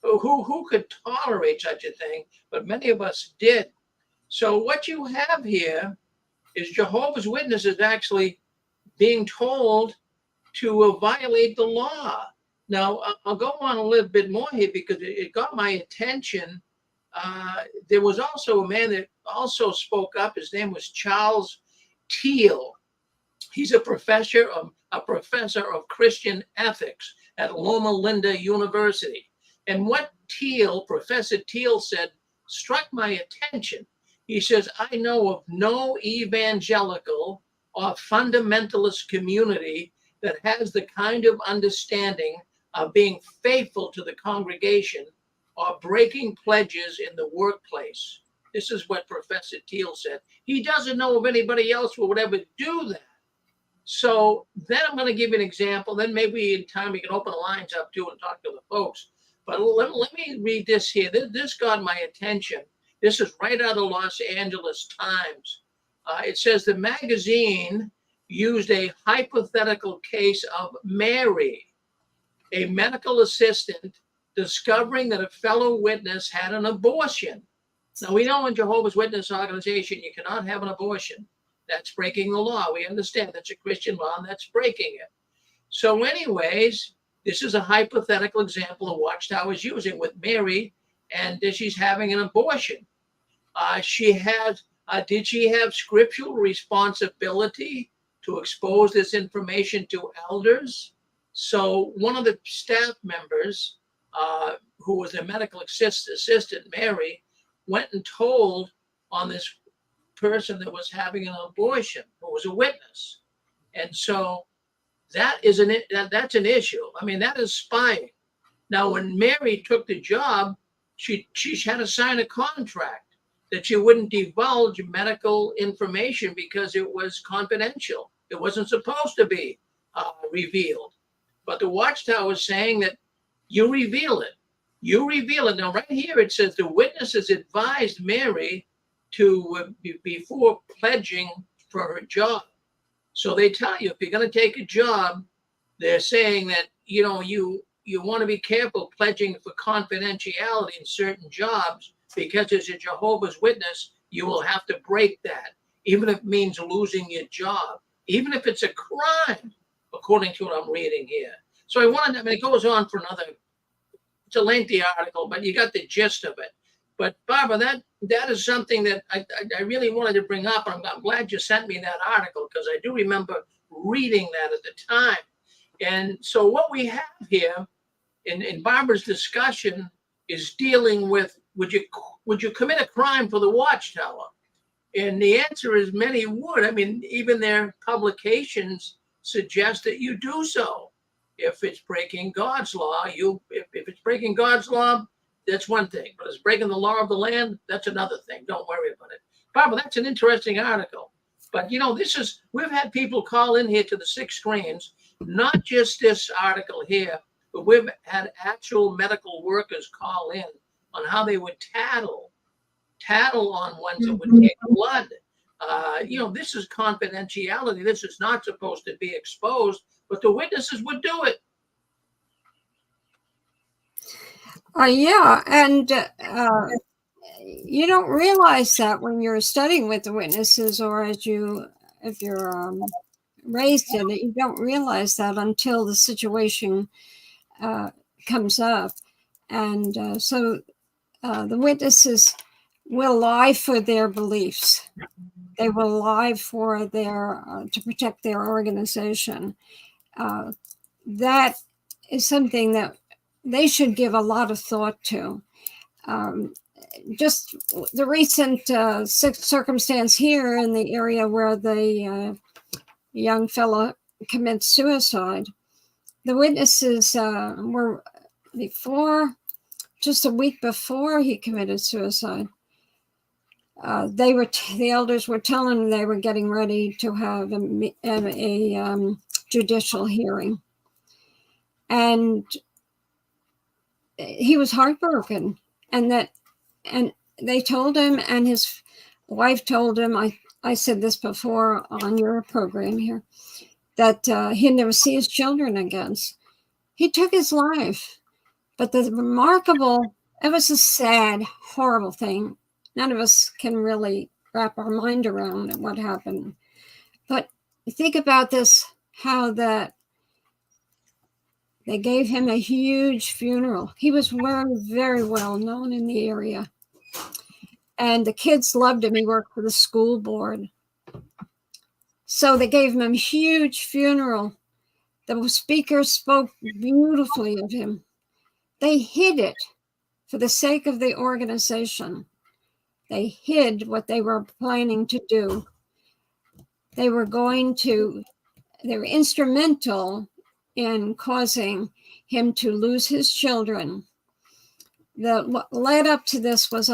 Who could tolerate such a thing? But many of us did. So what you have here is Jehovah's Witnesses actually being told to violate the law. Now, I'll go on a little bit more here because it got my attention. There was also a man that also spoke up. His name was Charles Teal. He's a professor of Christian ethics at Loma Linda University. And what Professor Teal said struck my attention. He says, I know of no evangelical or fundamentalist community that has the kind of understanding of being faithful to the congregation or breaking pledges in the workplace. This is what Professor Teal said. He doesn't know of anybody else who would ever do that. So then I'm going to give you an example. Then maybe in time we can open the lines up too and talk to the folks. But let me read this here. This got my attention. This is right out of the Los Angeles Times. It says the magazine used a hypothetical case of Mary. a medical assistant discovering that a fellow witness had an abortion. Now, we know in Jehovah's Witness organization, you cannot have an abortion. That's breaking the law. We understand that's a Christian law and that's breaking it. So anyways, this is a hypothetical example of Watchtower is using with Mary, and she's having an abortion. Did she have scriptural responsibility to expose this information to elders? So one of the staff members, who was a medical assistant, Mary, went and told on this person that was having an abortion, who was a witness. And so that's an issue. I mean, that is spying. Now, when Mary took the job, she had to sign a contract that she wouldn't divulge medical information because it was confidential. It wasn't supposed to be revealed. But the Watchtower is saying that you reveal it. You reveal it. Now, right here it says the witnesses advised Mary to before pledging for her job. So they tell you if you're going to take a job, they're saying that you want to be careful pledging for confidentiality in certain jobs, because as a Jehovah's Witness, you will have to break that, even if it means losing your job, even if it's a crime, according to what I'm reading here. So it goes on for it's a lengthy article, but you got the gist of it. But Barbara, that is something that I really wanted to bring up. I'm glad you sent me that article, because I do remember reading that at the time. And so what we have here in Barbara's discussion is dealing with, would you commit a crime for the Watchtower? And the answer is many would. I mean, even their publications suggest that you do so. If it's breaking God's law, if it's breaking God's law, that's one thing. But it's breaking the law of the land, that's another thing. Don't worry about it. Barbara, that's an interesting article. But we've had people call in here to the Six Screens, not just this article here, but we've had actual medical workers call in on how they would tattle on ones that would take blood. This is confidentiality. This is not supposed to be exposed, but the witnesses would do it. Yeah, and you don't realize that when you're studying with the witnesses, or if you're raised in it, you don't realize that until the situation comes up. And so the witnesses will lie for their beliefs. They will lie for to protect their organization. That is something that they should give a lot of thought to. Just the recent circumstance here in the area where the young fellow commits suicide, the witnesses were just a week before he committed suicide. The elders were telling him they were getting ready to have a judicial hearing, and he was heartbroken. And they told him, and his wife told him, I said this before on your program here, that he'd never see his children again. He took his life. But it was a sad, horrible thing. None of us can really wrap our mind around what happened. But think about this, how that they gave him a huge funeral. He was very, very well known in the area. And the kids loved him. He worked for the school board. So they gave him a huge funeral. The speaker spoke beautifully of him. They hid it for the sake of the organization. They hid what they were planning to do. They were instrumental in causing him to lose his children. What led up to this was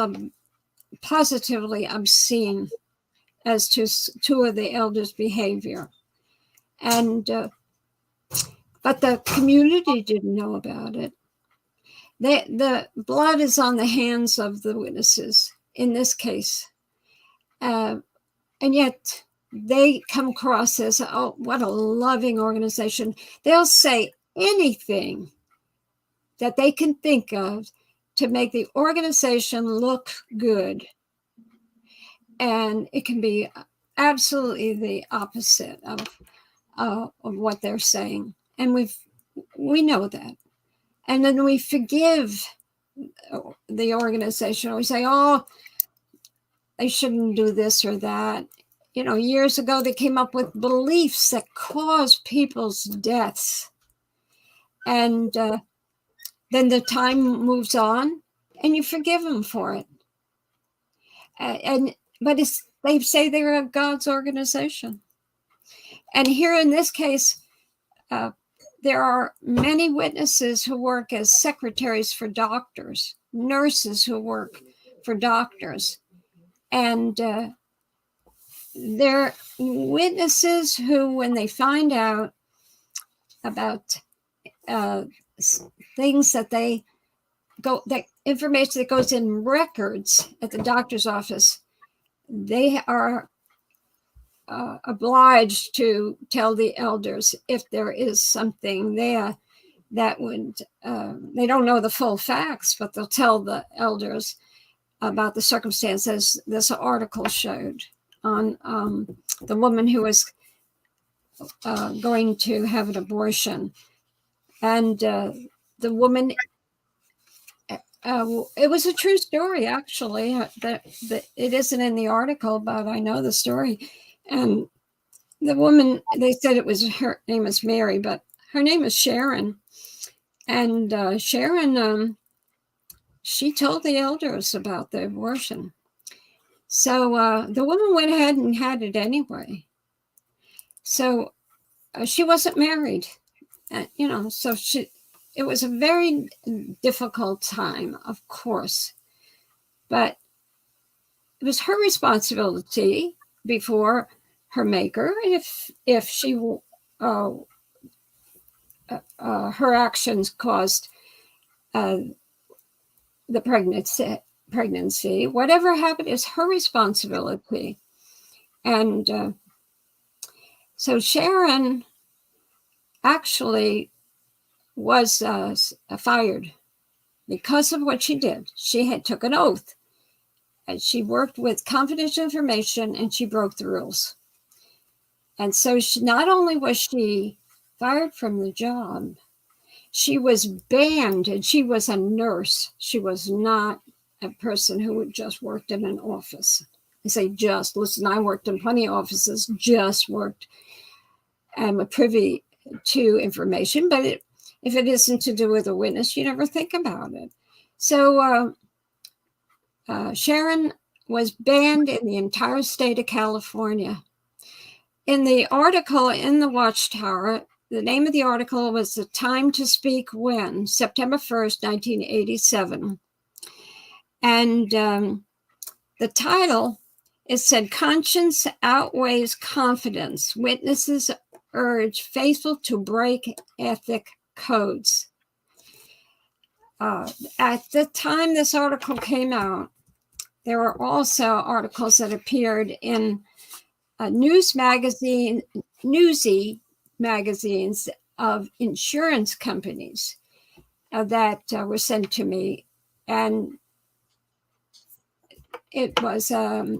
positively obscene as to two of the elders' behavior. But the community didn't know about it. The blood is on the hands of the witnesses in this case. And yet they come across as, oh, what a loving organization. They'll say anything that they can think of to make the organization look good. And it can be absolutely the opposite of what they're saying. And we know that. And then we forgive the organization. We say, oh, they shouldn't do this or that. You know, years ago, they came up with beliefs that caused people's deaths. And then the time moves on and you forgive them for it. But they say they're a God's organization. And here in this case, there are many witnesses who work as secretaries for doctors, nurses who work for doctors. And they're witnesses who, when they find out about things that information that goes in records at the doctor's office, they are obliged to tell the elders if there is something there that would, they don't know the full facts, but they'll tell the elders about the circumstances. This article showed on the woman who was going to have an abortion. And the woman, it was a true story, actually. That it isn't in the article, but I know the story. And the woman, they said her name is Mary, but her name is Sharon. And Sharon, she told the elders about the abortion. So the woman went ahead and had it anyway. So she wasn't married, so it was a very difficult time, of course, but it was her responsibility before her maker if she her actions caused the pregnancy. Whatever happened is her responsibility. And so Sharon actually was fired because of what she did. She had took an oath, and she worked with confidential information, and she broke the rules. And so not only was she fired from the job, she was banned, and she was a nurse. She was not a person who had just worked in an office. I say just, listen, I worked in plenty of offices, just worked. I'm privy to information, but if it isn't to do with a witness, you never think about it. So Sharon was banned in the entire state of California. In the article in the Watchtower, the name of the article was The Time to Speak When, September 1st, 1987. And the title, it said, Conscience Outweighs Confidence. Witnesses urge faithful to break ethic codes. At the time this article came out, there were also articles that appeared in newsy magazines of insurance companies that were sent to me. And it was a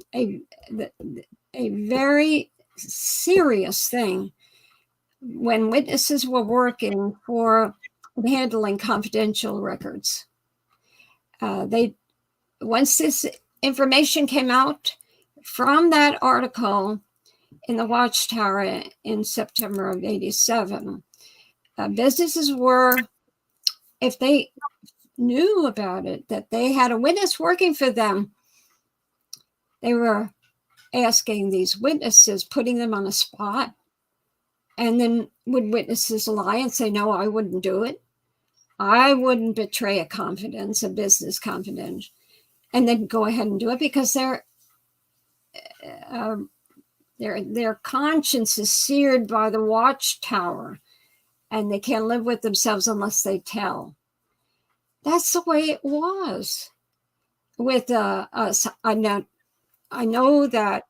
very serious thing when witnesses were working for handling confidential records. Once this information came out from that article in the Watchtower in September of 87, businesses were, if they knew about it, that they had a witness working for them, they were asking these witnesses, putting them on a spot. And then would witnesses lie and say, no, I wouldn't do it. I wouldn't betray a confidence, a business confidence, and then go ahead and do it because their conscience is seared by the Watchtower, and they can't live with themselves unless they tell. That's the way it was with us. I know that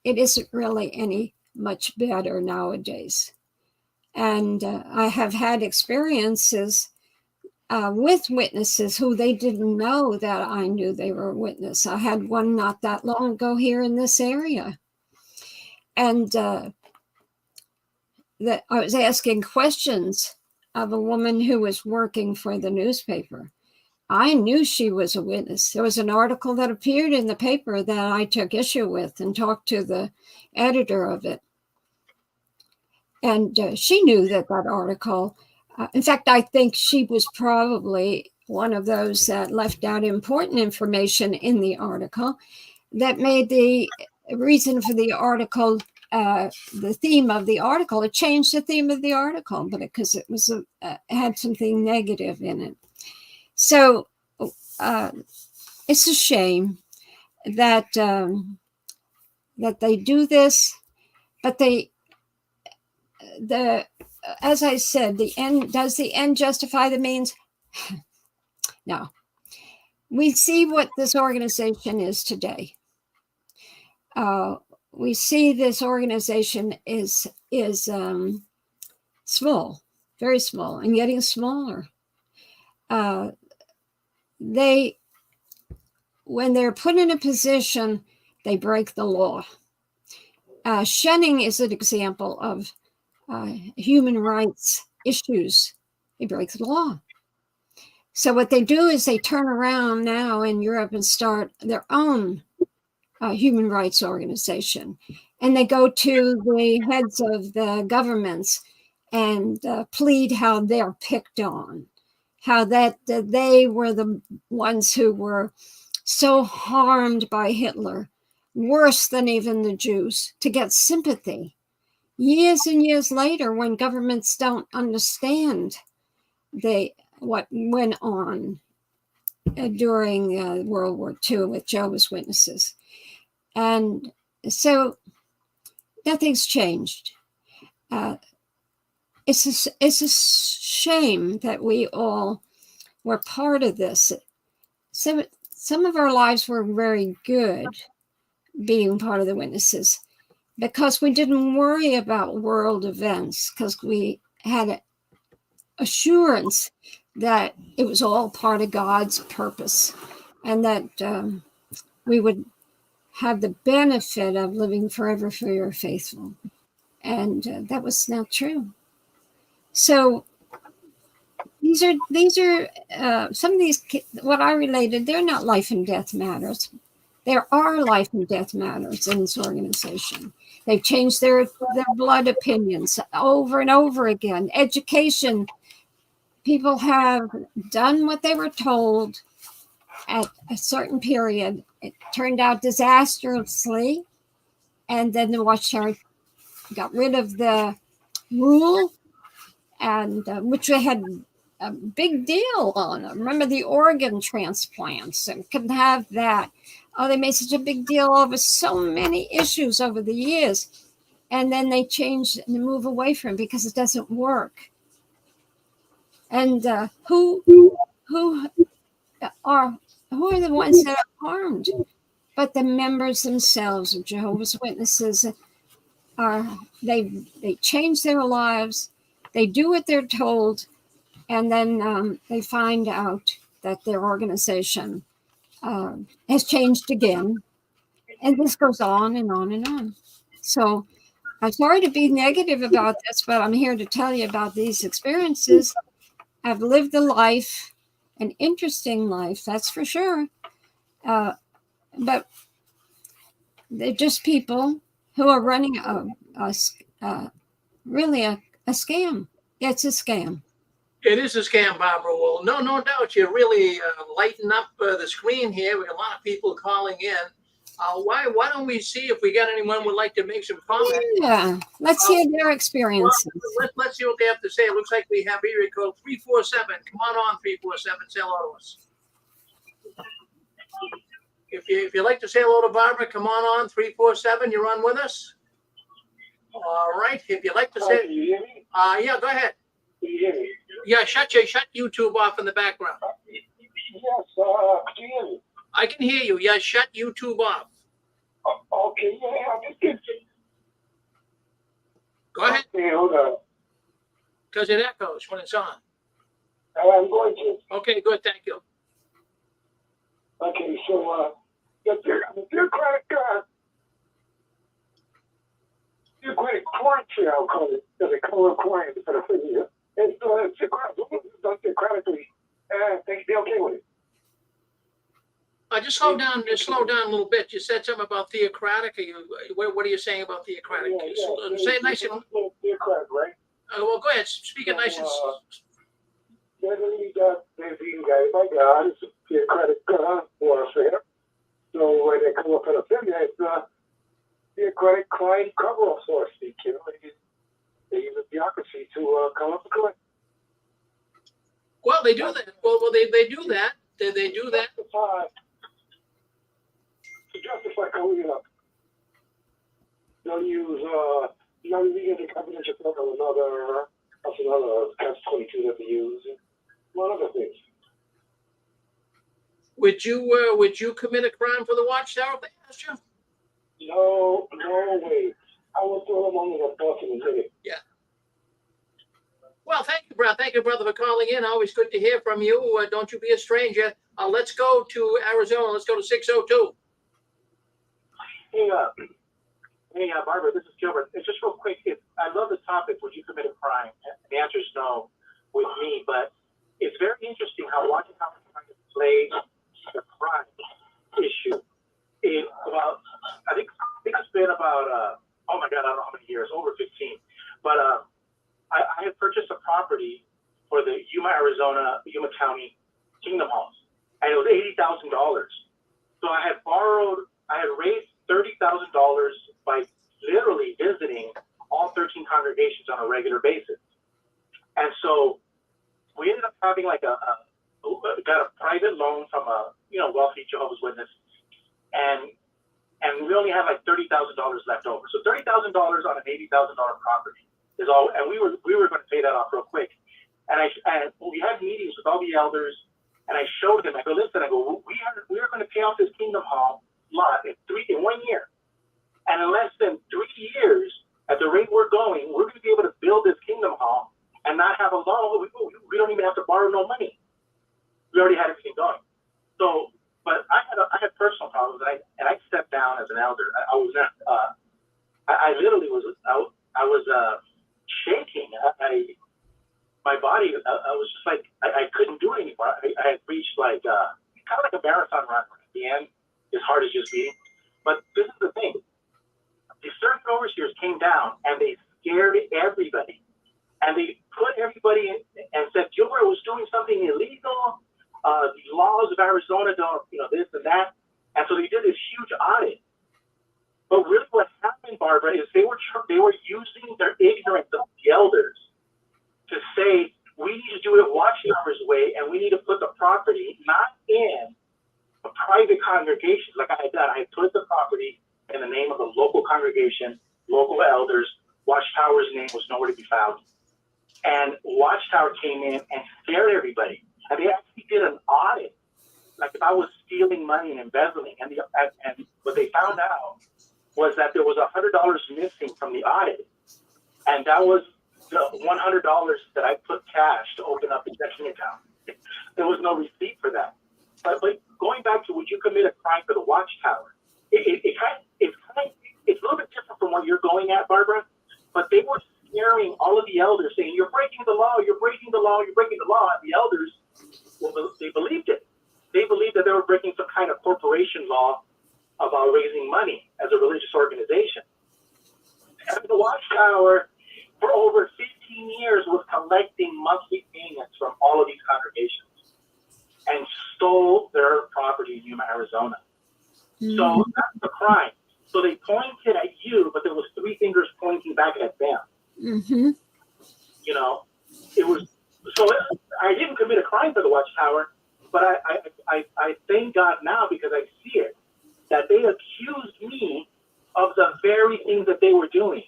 it isn't really any much better nowadays. And I have had experiences with witnesses who they didn't know that I knew they were a witness. I had one not that long ago here in this area. And that I was asking questions of a woman who was working for the newspaper. I knew she was a witness. There was an article that appeared in the paper that I took issue with and talked to the editor of it. And she knew that article, in fact, I think she was probably one of those that left out important information in the article that made the reason for the article, the theme of the article, it changed the theme of the article, but because it was had something negative in it. So it's a shame that that they do this, but as I said, does the end justify the means? No. We see what this organization is today. We see this organization is small, very small, and getting smaller. When they're put in a position, they break the law. Shunning is an example of human rights issues. They break the law. So what they do is they turn around now in Europe and start their own human rights organization. And they go to the heads of the governments and plead how they're picked on, how that they were the ones who were so harmed by Hitler, worse than even the Jews, to get sympathy. Years and years later, when governments don't understand what went on during World War II with Jehovah's Witnesses. And so nothing's changed. It's a shame that we all were part of this. So some of our lives were very good being part of the witnesses because we didn't worry about world events, because we had assurance that it was all part of God's purpose and that we would have the benefit of living forever for your faithful. And that was not true. So these are some of these, what I related, they're not life and death matters. There are life and death matters in this organization. They've changed their blood opinions over and over again. Education, people have done what they were told at a certain period. It turned out disastrously. And then the Watchtower got rid of the rule, and which they had a big deal on. Remember the organ transplants, and couldn't have that. Oh, they made such a big deal over so many issues over the years. And then they changed and move away from it because it doesn't work. And who are the ones that are harmed? But the members themselves of Jehovah's Witnesses they change their lives, they do what they're told, and then they find out that their organization has changed again. And this goes on and on and on. So I'm sorry to be negative about this, but I'm here to tell you about these experiences. I've lived a life, an interesting life, that's for sure. But they're just people who are running really a scam. It's a scam. It is a scam, Barbara. Well, no doubt you really lighten up the screen here. We have a lot of people calling in. Why don't we see if we got anyone would like to make some comments? Yeah, let's hear their experiences. Let's see what they have to say. It looks like we have area code 347. Come on 347. Say hello to us. If you'd like to say hello to Barbara, come on 347. You're on with us. All right. If you'd like to say, yeah, go ahead. Yeah, shut YouTube off in the background. Yes, can you hear me? I can hear you. Yeah, shut YouTube off. Okay, yeah, Go ahead. Okay, hold on. Because it echoes when it's on. I'm going to. Okay, good. Thank you. Okay, so the theocratic quarantine, I'll call it, because a color of coin for the figure. It's done theocratically, and they okay with it. Just slow down. Just slow down a little bit. You said something about theocratic. What are you saying about theocratic? Say it nice and. Theocratic, right? Well, go ahead. Speak it nice and. They're being guided by God. It's a theocratic warfare. So when they come up with a figure, it's theocratic crime cover-up, so to speak. You know, they use a theocracy to come up with it. Well, they do that. Well, they do that. They do that. To justify covering it up. They'll use, the confidential program, that's another catch-22 that they use. One other things. Would you commit a crime for the Watchtower if they asked you? No way. I will throw them under the bus and hit it. Yeah. Well, thank you, brother. Thank you, brother, for calling in. Always good to hear from you. Don't you be a stranger. Let's go to Arizona. Let's go to 602. Hey, Barbara, this is Gilbert. It's just real quick. I love the topic, would you commit a crime? The answer is no with me, but it's very interesting how Watchtower is trying to play the crime issue. I think it's been about, oh my God, I don't know how many years, over 15. But I had purchased a property for the Yuma County Kingdom Halls, and it was $80,000. So I had raised $30,000 by literally visiting all 13 congregations on a regular basis. And so we ended up having got a private loan from a wealthy Jehovah's Witness, and we only had like $30,000 left over. So $30,000 on an $80,000 property is all, and we were going to pay that off real quick. And we had meetings with all the elders, and I showed them. I go, listen, we are going to pay off this Kingdom Hall lot in 1 year, and in less than 3 years, at the rate we're going, we're going to be able to build this Kingdom Hall and not have a loan. We don't even have to borrow no money. We already had everything going. So, but I had personal problems, and I stepped down as an elder. I literally was shaking. My body, I was just like, I couldn't do it anymore. I had reached kind of like a marathon run at the end, as hard as just being. But this is the thing. The certain overseers came down and they scared everybody. And they put everybody in and said Gilbert was doing something illegal. The laws of Arizona don't, this and that. And so they did this huge audit. But really what happened, Barbara, is they were using their ignorance of the elders to say, we need to do it Watchtower's way, and we need to put the property not in a private congregation like I had done. I had put the property in the name of the local congregation, local elders. Watchtower's name was nowhere to be found. And Watchtower came in and scared everybody. And they actually did an audit, like if I was stealing money and embezzling. And what they found out was that there was $100 missing from the audit. And that was the $100 that I put cash to open up a checking account. There was no receipt for that. But going back to, would you commit a crime for the Watchtower? It's a little bit different from what you're going at, Barbara. But they were scaring all of the elders, saying, "You're breaking the law. You're breaking the law. You're breaking the law." And the elders, well, they believed it. They believed that they were breaking some kind of corporation law about raising money as a religious organization. And the Watchtower, for over 15 years, was collecting monthly payments from all of these congregations and stole their property in Yuma, Arizona. Mm-hmm. So that's the crime. So they pointed at you, but there was three fingers pointing back at them. Mm-hmm. It was, so I didn't commit a crime for the Watchtower, but I thank God now, because I see it, that they accused me of the very things that they were doing.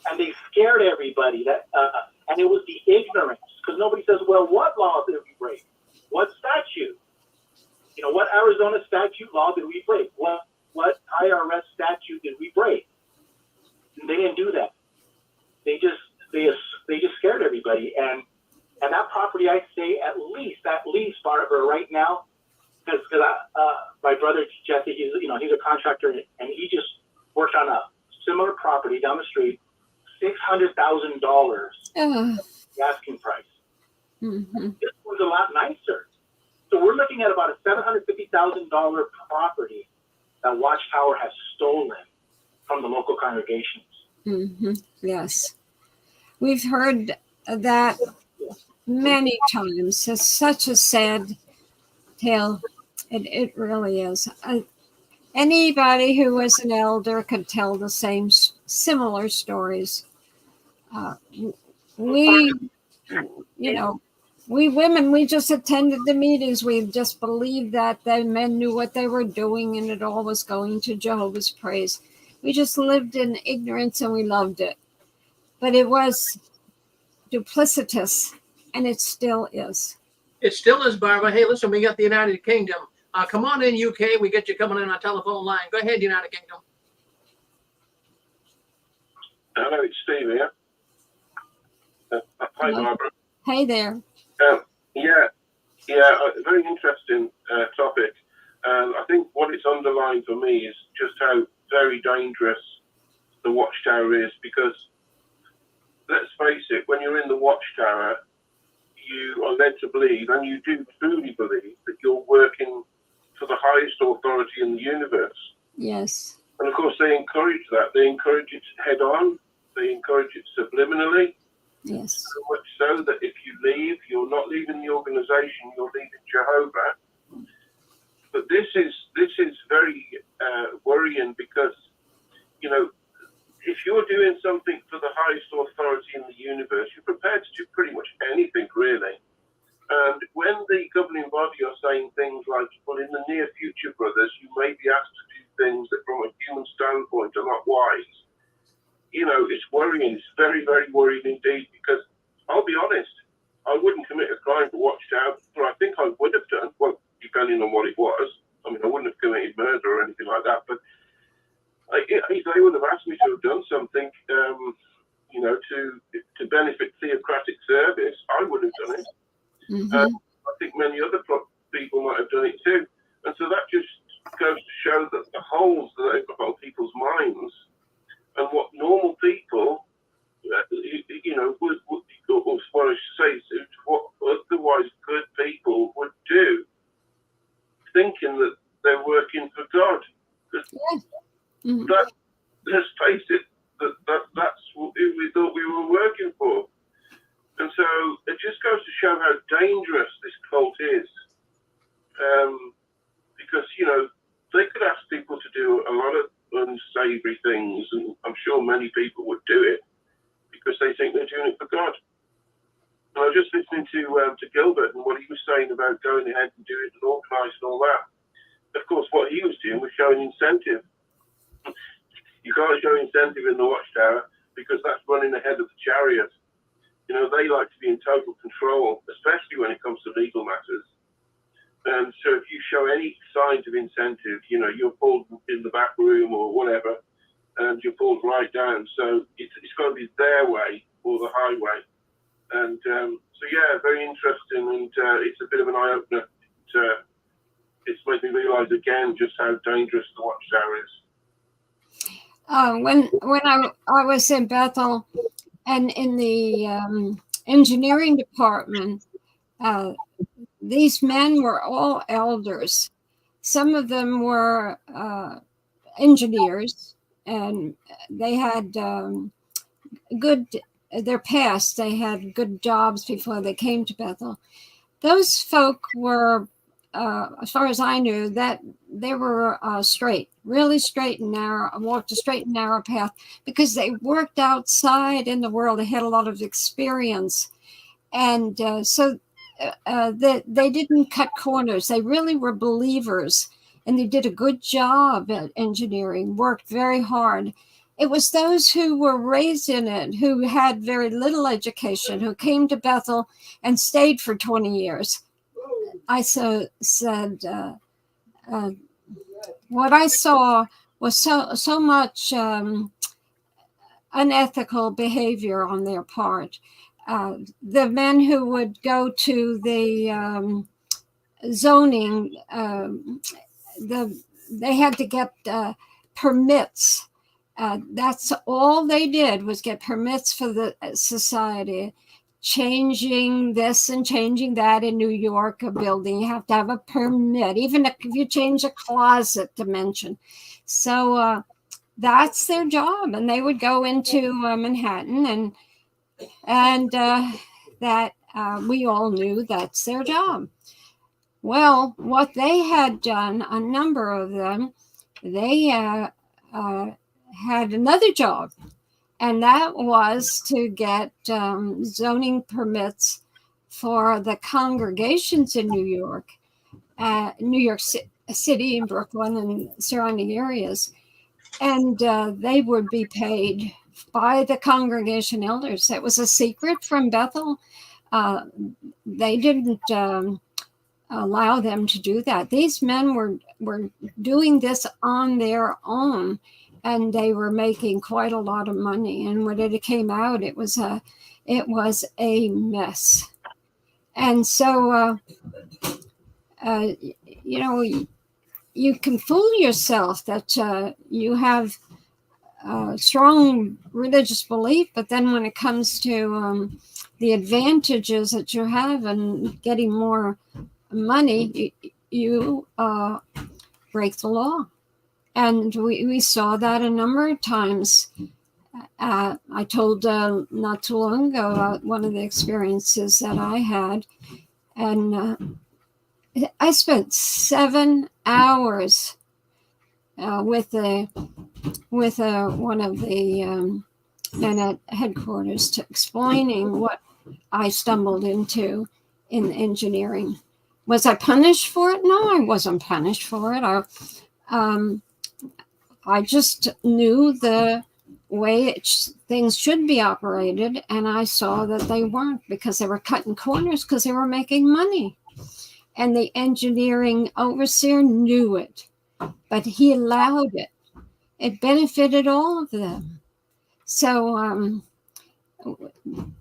And they scared everybody, and it was the ignorance, because nobody says, well, what law did we break? What statute? What Arizona statute law did we break? What IRS statute did we break? And they didn't do that. They just scared everybody. And And that property, I say at least, Barbara, right now, because my brother Jesse, he's a contractor, and he just worked on a similar property down the street, $600,000 the asking price. Mm-hmm. This one's a lot nicer. So we're looking at about a $750,000 property that Watchtower has stolen from the local congregations. Mm-hmm. Yes. We've heard that many times. It's such a sad tale. It really is. Anybody who was an elder could tell the same similar stories. We, we women, we just attended the meetings. We just believed that the men knew what they were doing and it all was going to Jehovah's Praise. We just lived in ignorance and we loved it. But it was duplicitous, and it still is. It still is, Barbara. Hey, listen, we got the United Kingdom. Come on in, UK. We get you coming in on our telephone line. Go ahead, United Kingdom. Hello, it's Steve here. Hi, Barbara. Hey there. Very interesting topic. I think what it's underlined for me is just how very dangerous the Watchtower is, because let's face it, when you're in the Watchtower, you are led to believe, and you do truly believe, that you're working for the highest authority in the universe. Yes. And of course, they encourage that. They encourage it head on. They encourage it subliminally. Yes. So much so that if you leave, you're not leaving the organization, you're leaving Jehovah. But this is very worrying, because, if you're doing something for the highest authority in the universe, you're prepared to do pretty much anything, really. And when the governing body are saying things like, well, in the near future, brothers, you may be asked to do things that from a human standpoint are not wise, it's worrying. It's very, very worrying indeed, because I'll be honest, I wouldn't commit a crime for Watchtower, but I think I would have done, well, depending on what it was. I mean, I wouldn't have committed murder or anything like that, but if they would have asked me to have done something, to benefit theocratic service, I would have done it. Mm-hmm. I think many other people might have done it too. And so that just goes to show that the holes that they've got on people's minds, and what normal people, would or what I should say, what otherwise good people would do, thinking that they're working for God. Yeah. Mm-hmm. Let's face it, that's who we thought we were working for. And so it just goes to show how dangerous this cult is. Because, they could ask people to do a lot of unsavory things, and I'm sure many people would do it because they think they're doing it for God. And I was just listening to Gilbert and what he was saying about going ahead and doing it and organising all that. Of course, what he was doing was showing incentive. You can't show incentive in the Watchtower because that's running ahead of the chariot. They like to be in total control, especially when it comes to legal matters. And so if you show any signs of incentive, you're pulled in the back room or whatever, and you're pulled right down. So it's got to be their way or the highway. And very interesting, and it's a bit of an eye-opener. It's made me realise again just how dangerous the Watchtower is. When I was in Bethel and in the engineering department, these men were all elders. Some of them were engineers, and they had their past. They had good jobs before they came to Bethel. Those folk were, as far as I knew, that they were really straight and narrow, walked a straight and narrow path because they worked outside in the world. They had a lot of experience. And they didn't cut corners. They really were believers, and they did a good job at engineering, worked very hard. It was those who were raised in it, who had very little education, who came to Bethel and stayed for 20 years. I said, what I saw was so much unethical behavior on their part. the men who would go to the zoning, they had to get permits. That's all they did was get permits for the society. Changing this and changing that in New York, a building, you have to have a permit, even if you change a closet dimension. So that's their job. And they would go into Manhattan, and that we all knew that's their job. Well, what they had done, a number of them, they had another job, and that was to get zoning permits for the congregations in New York City and Brooklyn and surrounding areas. And they would be paid by the congregation elders. It was a secret from Bethel. They didn't allow them to do that. These men were doing this on their own, and they were making quite a lot of money. And when it came out, it was a mess. And so, you can fool yourself that you have strong religious belief, but then when it comes to the advantages that you have and getting more money, you break the law. And we saw that a number of times. I told not too long ago about one of the experiences that I had, and I spent 7 hours with one of the men at headquarters explaining what I stumbled into in engineering. Was I punished for it? No, I wasn't punished for it. I just knew the way things should be operated, and I saw that they weren't, because they were cutting corners because they were making money. And the engineering overseer knew it, but he allowed it. It benefited all of them. So,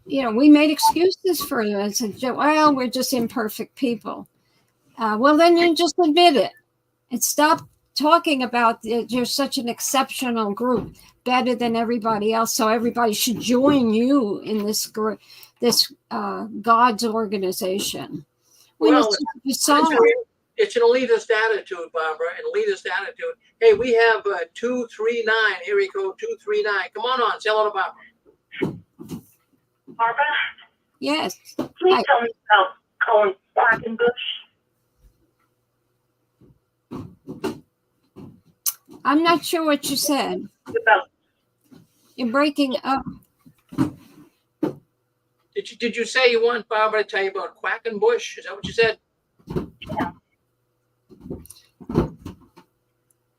we made excuses for it. I said, well, we're just imperfect people. Well, then you just admit it and stop talking about you're such an exceptional group, better than everybody else, so everybody should join you in this group, this God's organization. Well, it's an elitist attitude, Barbara, an elitist attitude. Hey, we have 239. Here we go, 239. Come on, say hello to Barbara. Barbara? Yes. Please tell me about Colin Quackenbush. I'm not sure what you said. You're breaking up. Did you say you want Barbara to tell you about Quackenbush? Is that what you said? Yeah.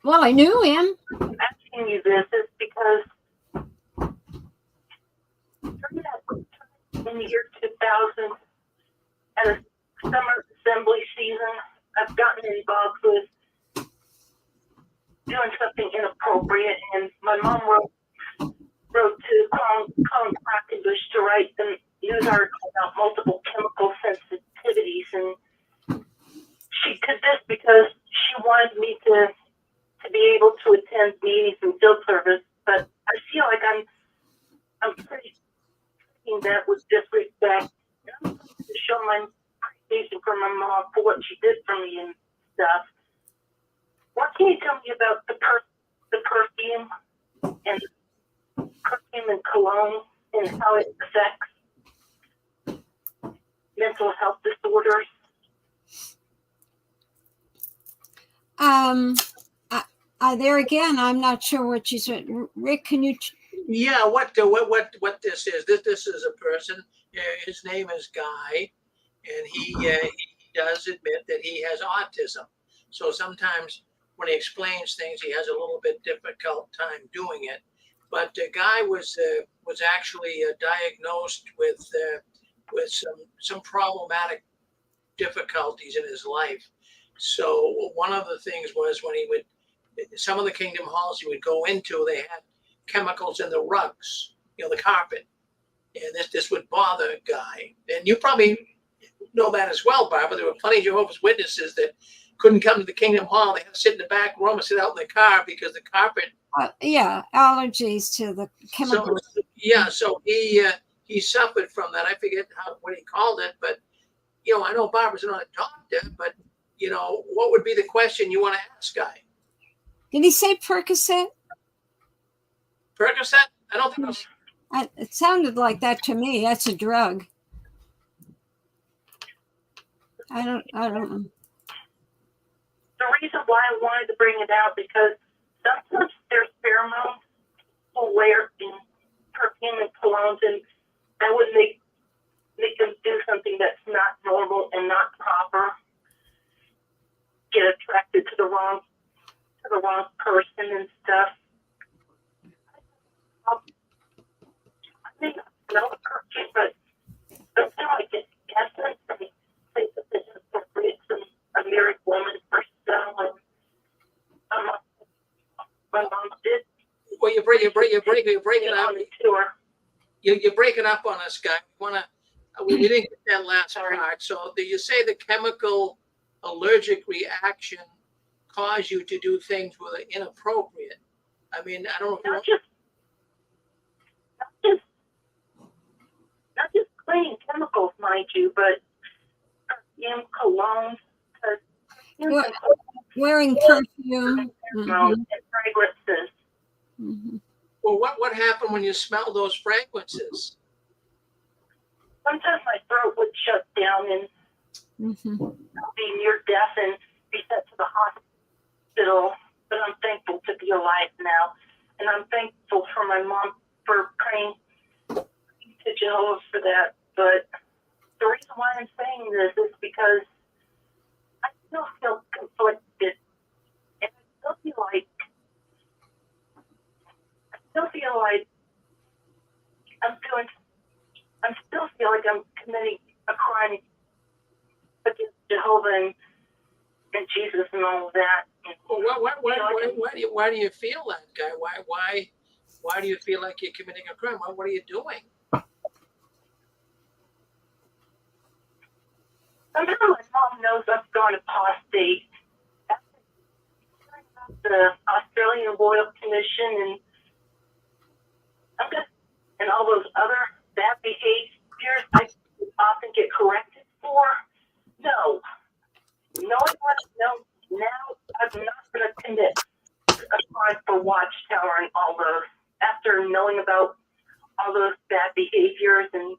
Well, I knew him. I'm asking you this is because in the year 2000, at a summer assembly season, I've gotten involved with doing something inappropriate, and my mom wrote to Colin Quackenbush to write the news article about multiple chemical sensitivities, and she did this because she wanted me to be able to attend meetings and field service, but I feel like I'm pretty treating that with disrespect. And I'm supposed to show my appreciation for my mom for what she did for me and stuff. What can you tell me about the perfume and cologne and how it affects mental health disorders? There again, I'm not sure what you said. Rick, can you? Yeah, what this is? This is a person. His name is Guy, and he does admit that he has autism. So sometimes when he explains things, he has a little bit difficult time doing it. But Guy was actually diagnosed with some problematic difficulties in his life. So one of the things was when some of the Kingdom halls he would go into, they had chemicals in the rugs, the carpet. and this would bother a guy. And you probably know that as well, Barbara. There were plenty of Jehovah's Witnesses that couldn't come to the Kingdom Hall. They had to sit in the back room or sit out in the car because the carpet. Yeah, allergies to the chemicals. So he suffered from that. I forget what he called it, but I know Barbara's not a doctor, but what would be the question you want to ask, Guy? Did he say Percocet? Percocet? I don't think It sounded like that to me. That's a drug. I don't know. The reason why I wanted to bring it out because sometimes there's pheromones people wear in perfume and colognes, and that would make them do something that's not normal and not proper. Get attracted to the wrong person and stuff. I think no perfume, but something like an essence and think that this is appropriate to a married woman or so. And my mom did. Well, you're breaking up. Tour. You're breaking up on us, Guy. We didn't get that last part. So you say the chemical allergic reaction caused you to do things that are inappropriate. I mean, I don't know. Not just clean chemicals, mind you, but perfume, colognes, wearing perfume, and fragrances. Mm-hmm. Well, what happened when you smelled those fragrances? Sometimes my throat would shut down and be near death and be sent to the hospital. But I'm thankful to be alive now, and I'm thankful for my mom for praying to Jehovah for that. But the reason why I'm saying this is because I still feel conflicted, and I still feel like I'm committing a crime against Jehovah and Jesus and all of that. Well, why do you feel that, Guy? Why do you feel like you're committing a crime? What are you doing? Somehow my mom knows I've gone apostate. The Australian Royal Commission and all those other bad behaviors I often get corrected for. No. Knowing what I know now, I'm not going to commit a crime for Watchtower and all those. After knowing about all those bad behaviors and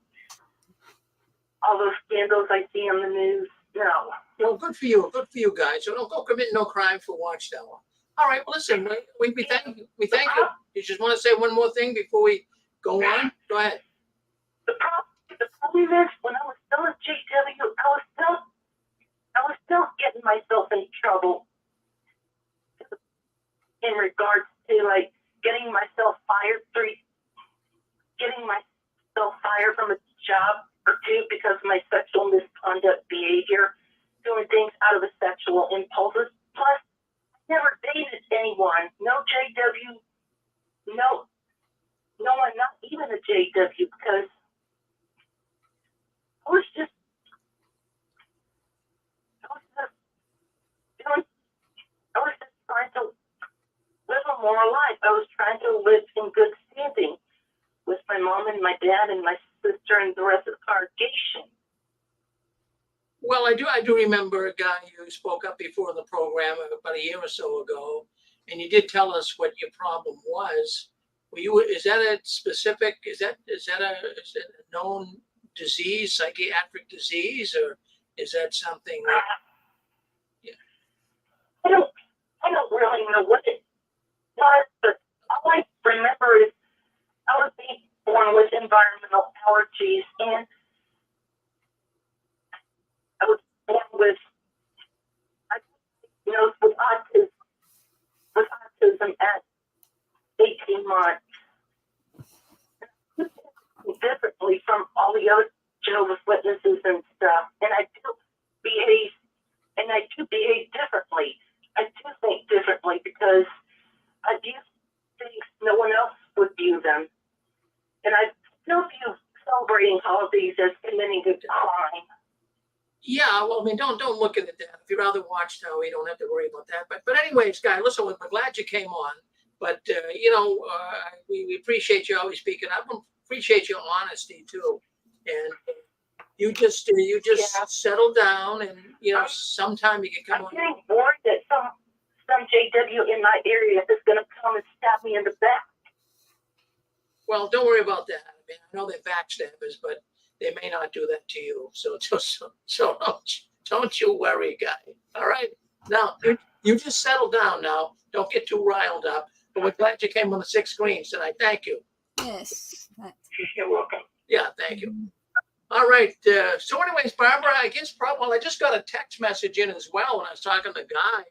all those scandals I see on the news, no. Well, good for you. Good for you, guys. So don't go commit no crime for Watchtower. All right. Well, listen, we thank you. You just want to say one more thing before we go on? Go ahead. The problem is when I was still at JW, I was still getting myself in trouble in regards to like getting myself fired from a job or two because of my sexual misconduct behavior, doing things out of a sexual impulses. Plus, I never dated anyone. No JW, no one, not even a JW, because I was just trying to live a moral life. I was trying to live in good standing with my mom and my dad and my sister and the rest of the congregation. Well, I do remember a guy who spoke up before in the program about a year or so ago, and you did tell us what your problem was. Is that a specific? Is that a known disease, psychiatric disease, or is that something? I don't really know what it was, but all I remember is I was being born with environmental allergies, and I was born with autism at 18 months. Differently from all the other Jehovah's Witnesses and stuff, and I do behave differently. I do think differently because I view things no one else would view them, and I still view celebrating holidays as committing a crime. Yeah, well, I mean, don't look at it that. If you'd rather Watchtower, you don't have to worry about that. But anyways, Guy, listen, we're glad you came on. But we appreciate you always speaking up. We appreciate your honesty too. And you just settle down, and sometime you can come I'm on. getting bored that some JW in my area is going to come and stab me in the back. Well, don't worry about that. I mean, I know they're backstabbers, but they may not do that to you. So don't you worry, Guy. All right. Now you just settle down now. Don't get too riled up. But we're glad you came on the 6 Screens tonight. Thank you. Yes. You're welcome. Yeah, thank you. All right. So anyways, Barbara, I guess I just got a text message in as well when I was talking to Guy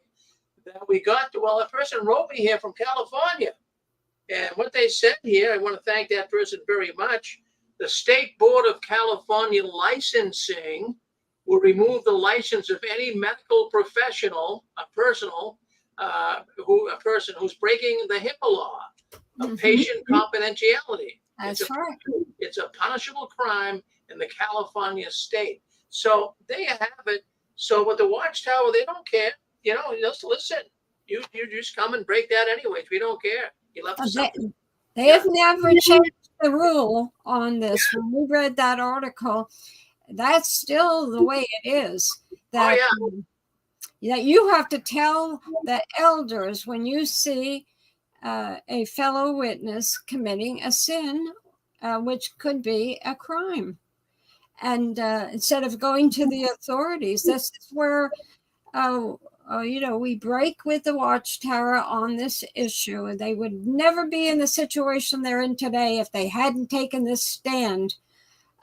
that we got, a person wrote me here from California. And what they said here, I want to thank that person very much. The State Board of California Licensing will remove the license of any medical professional, a person who's breaking the HIPAA law of patient confidentiality. That's right. It's a punishable crime in the California state. So there you have it. So with the Watchtower, they don't care. Just listen. You just come and break that anyways. We don't care. You left something. They have never changed the rule on this. When we read that article, that's still the way it is. That you have to tell the elders when you see a fellow witness committing a sin, which could be a crime. And instead of going to the authorities, this is where, we break with the Watchtower on this issue. They would never be in the situation they're in today if they hadn't taken this stand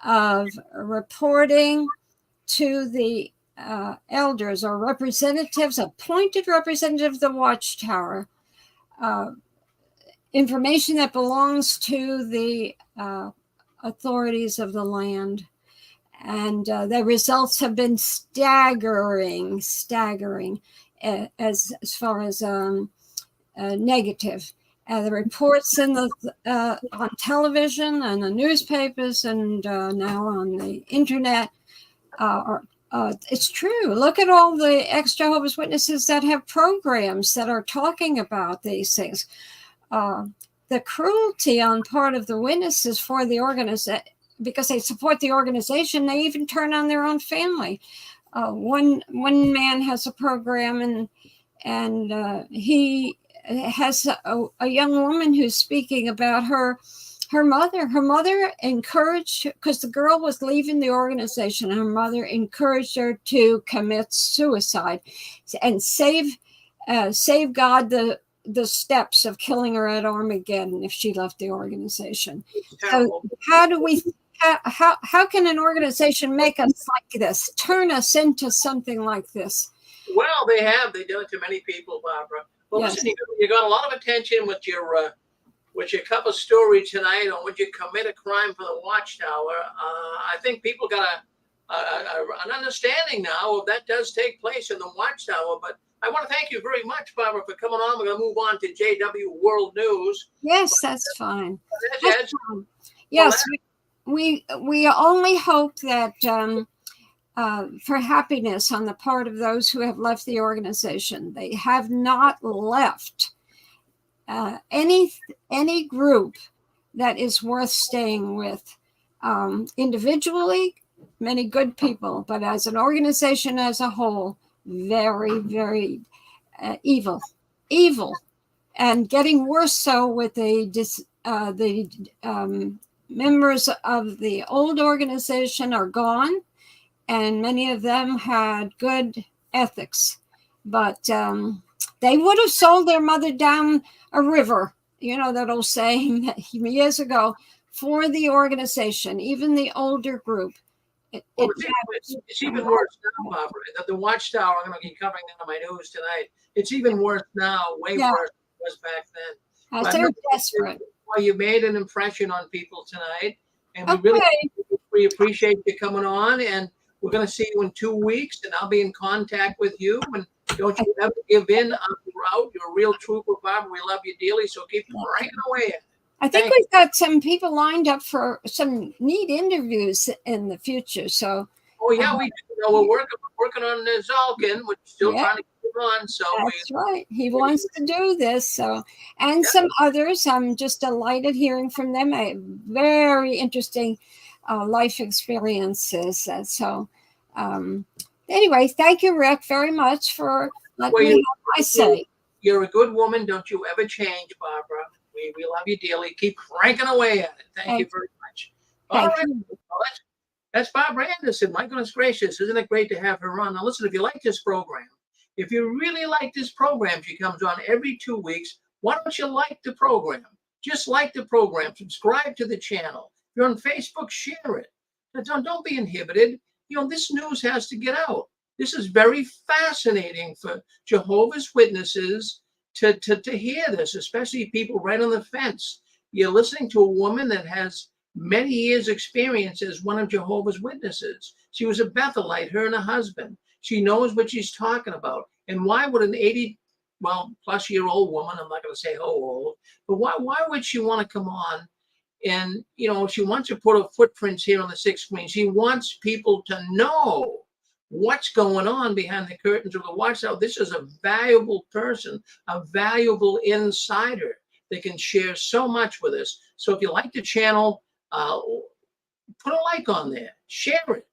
of reporting to the elders or representatives, appointed representatives of the Watchtower, information that belongs to the authorities of the land. And the results have been staggering as far as negative. The reports on television and the newspapers and now on the internet it's true. Look at all the ex-Jehovah's Witnesses that have programs that are talking about these things. The cruelty on part of the witnesses for the organization, because they support the organization, they even turn on their own family. One man has a program, and he has a young woman who's speaking about her mother. Her mother encouraged, because the girl was leaving the organization, her mother encouraged her to commit suicide and save God the steps of killing her at Armageddon if she left the organization. So how can an organization make us like this, turn us into something like this? Well, they done it to many people, Barbara. Well, yes. Listen, you got a lot of attention with your cover story tonight on would you commit a crime for the Watchtower. I think people got an understanding now of that does take place in the Watchtower. But I want to thank you very much, Barbara, for coming on. We're going to move on to JW World News. Yes, that's fine. That's fine. Yes, we only hope that for happiness on the part of those who have left the organization. They have not left any group that is worth staying with. Individually, many good people, but as an organization as a whole, very, very evil, and getting worse so with the members of the old organization are gone, and many of them had good ethics, but they would have sold their mother down a river, that old saying that years ago, for the organization, even the older group. It's even worse now, Barbara. The Watchtower, I'm going to be covering that on my news tonight. It's even worse now, way worse than it was back then. They're desperate. Well, you made an impression on people tonight, and we appreciate you coming on, and we're going to see you in 2 weeks, and I'll be in contact with you. And don't you ever give in on the route. You're a real trooper, Barbara. We love you dearly, so keep cranking away. I think we've got some people lined up for some neat interviews in the future. So, Oh yeah, we do. We're working on Zalkin. We're still Yeah. trying to keep him on. So that's right. He wants to do this. So, and some others. I'm just delighted hearing from them. Very interesting life experiences. Anyway, thank you, Rick, very much for letting me have my say. You're a good woman. Don't you ever change, Barbara. We love you dearly. Keep cranking away at it. Thank you very much. All right. Well, that's Barbara Anderson. My goodness gracious, isn't it great to have her on? Now, listen, if you like this program, if you really like this program, she comes on every 2 weeks. Why don't you like the program? Just like the program. Subscribe to the channel. If you're on Facebook, share it. Now, don't be inhibited. This news has to get out. This is very fascinating for Jehovah's Witnesses to hear this, especially people right on the fence. You're listening to a woman that has many years' experience as one of Jehovah's Witnesses. She was a Bethelite, her and her husband. She knows what she's talking about. And why would an 80-plus-year-old woman, I'm not going to say how old, but why would she want to come on? And, she wants to put her footprints here on the sixth screen. She wants people to know what's going on behind the curtains of the Watchtower. This is a valuable person, a valuable insider that can share so much with us. So if you like the channel, put a like on there, share it,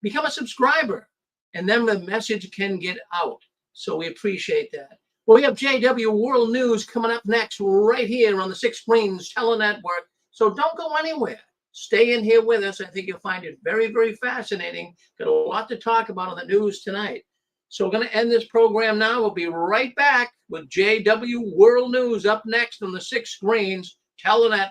become a subscriber, and then the message can get out. So we appreciate that. Well, we have JW World News coming up next right here on the Six Screens Telenetwork. So don't go anywhere. Stay in here with us. I think you'll find it very, very fascinating. Got a lot to talk about on the news tonight. So we're going to end this program now. We'll be right back with JW World News up next on the Six Screens Telenet.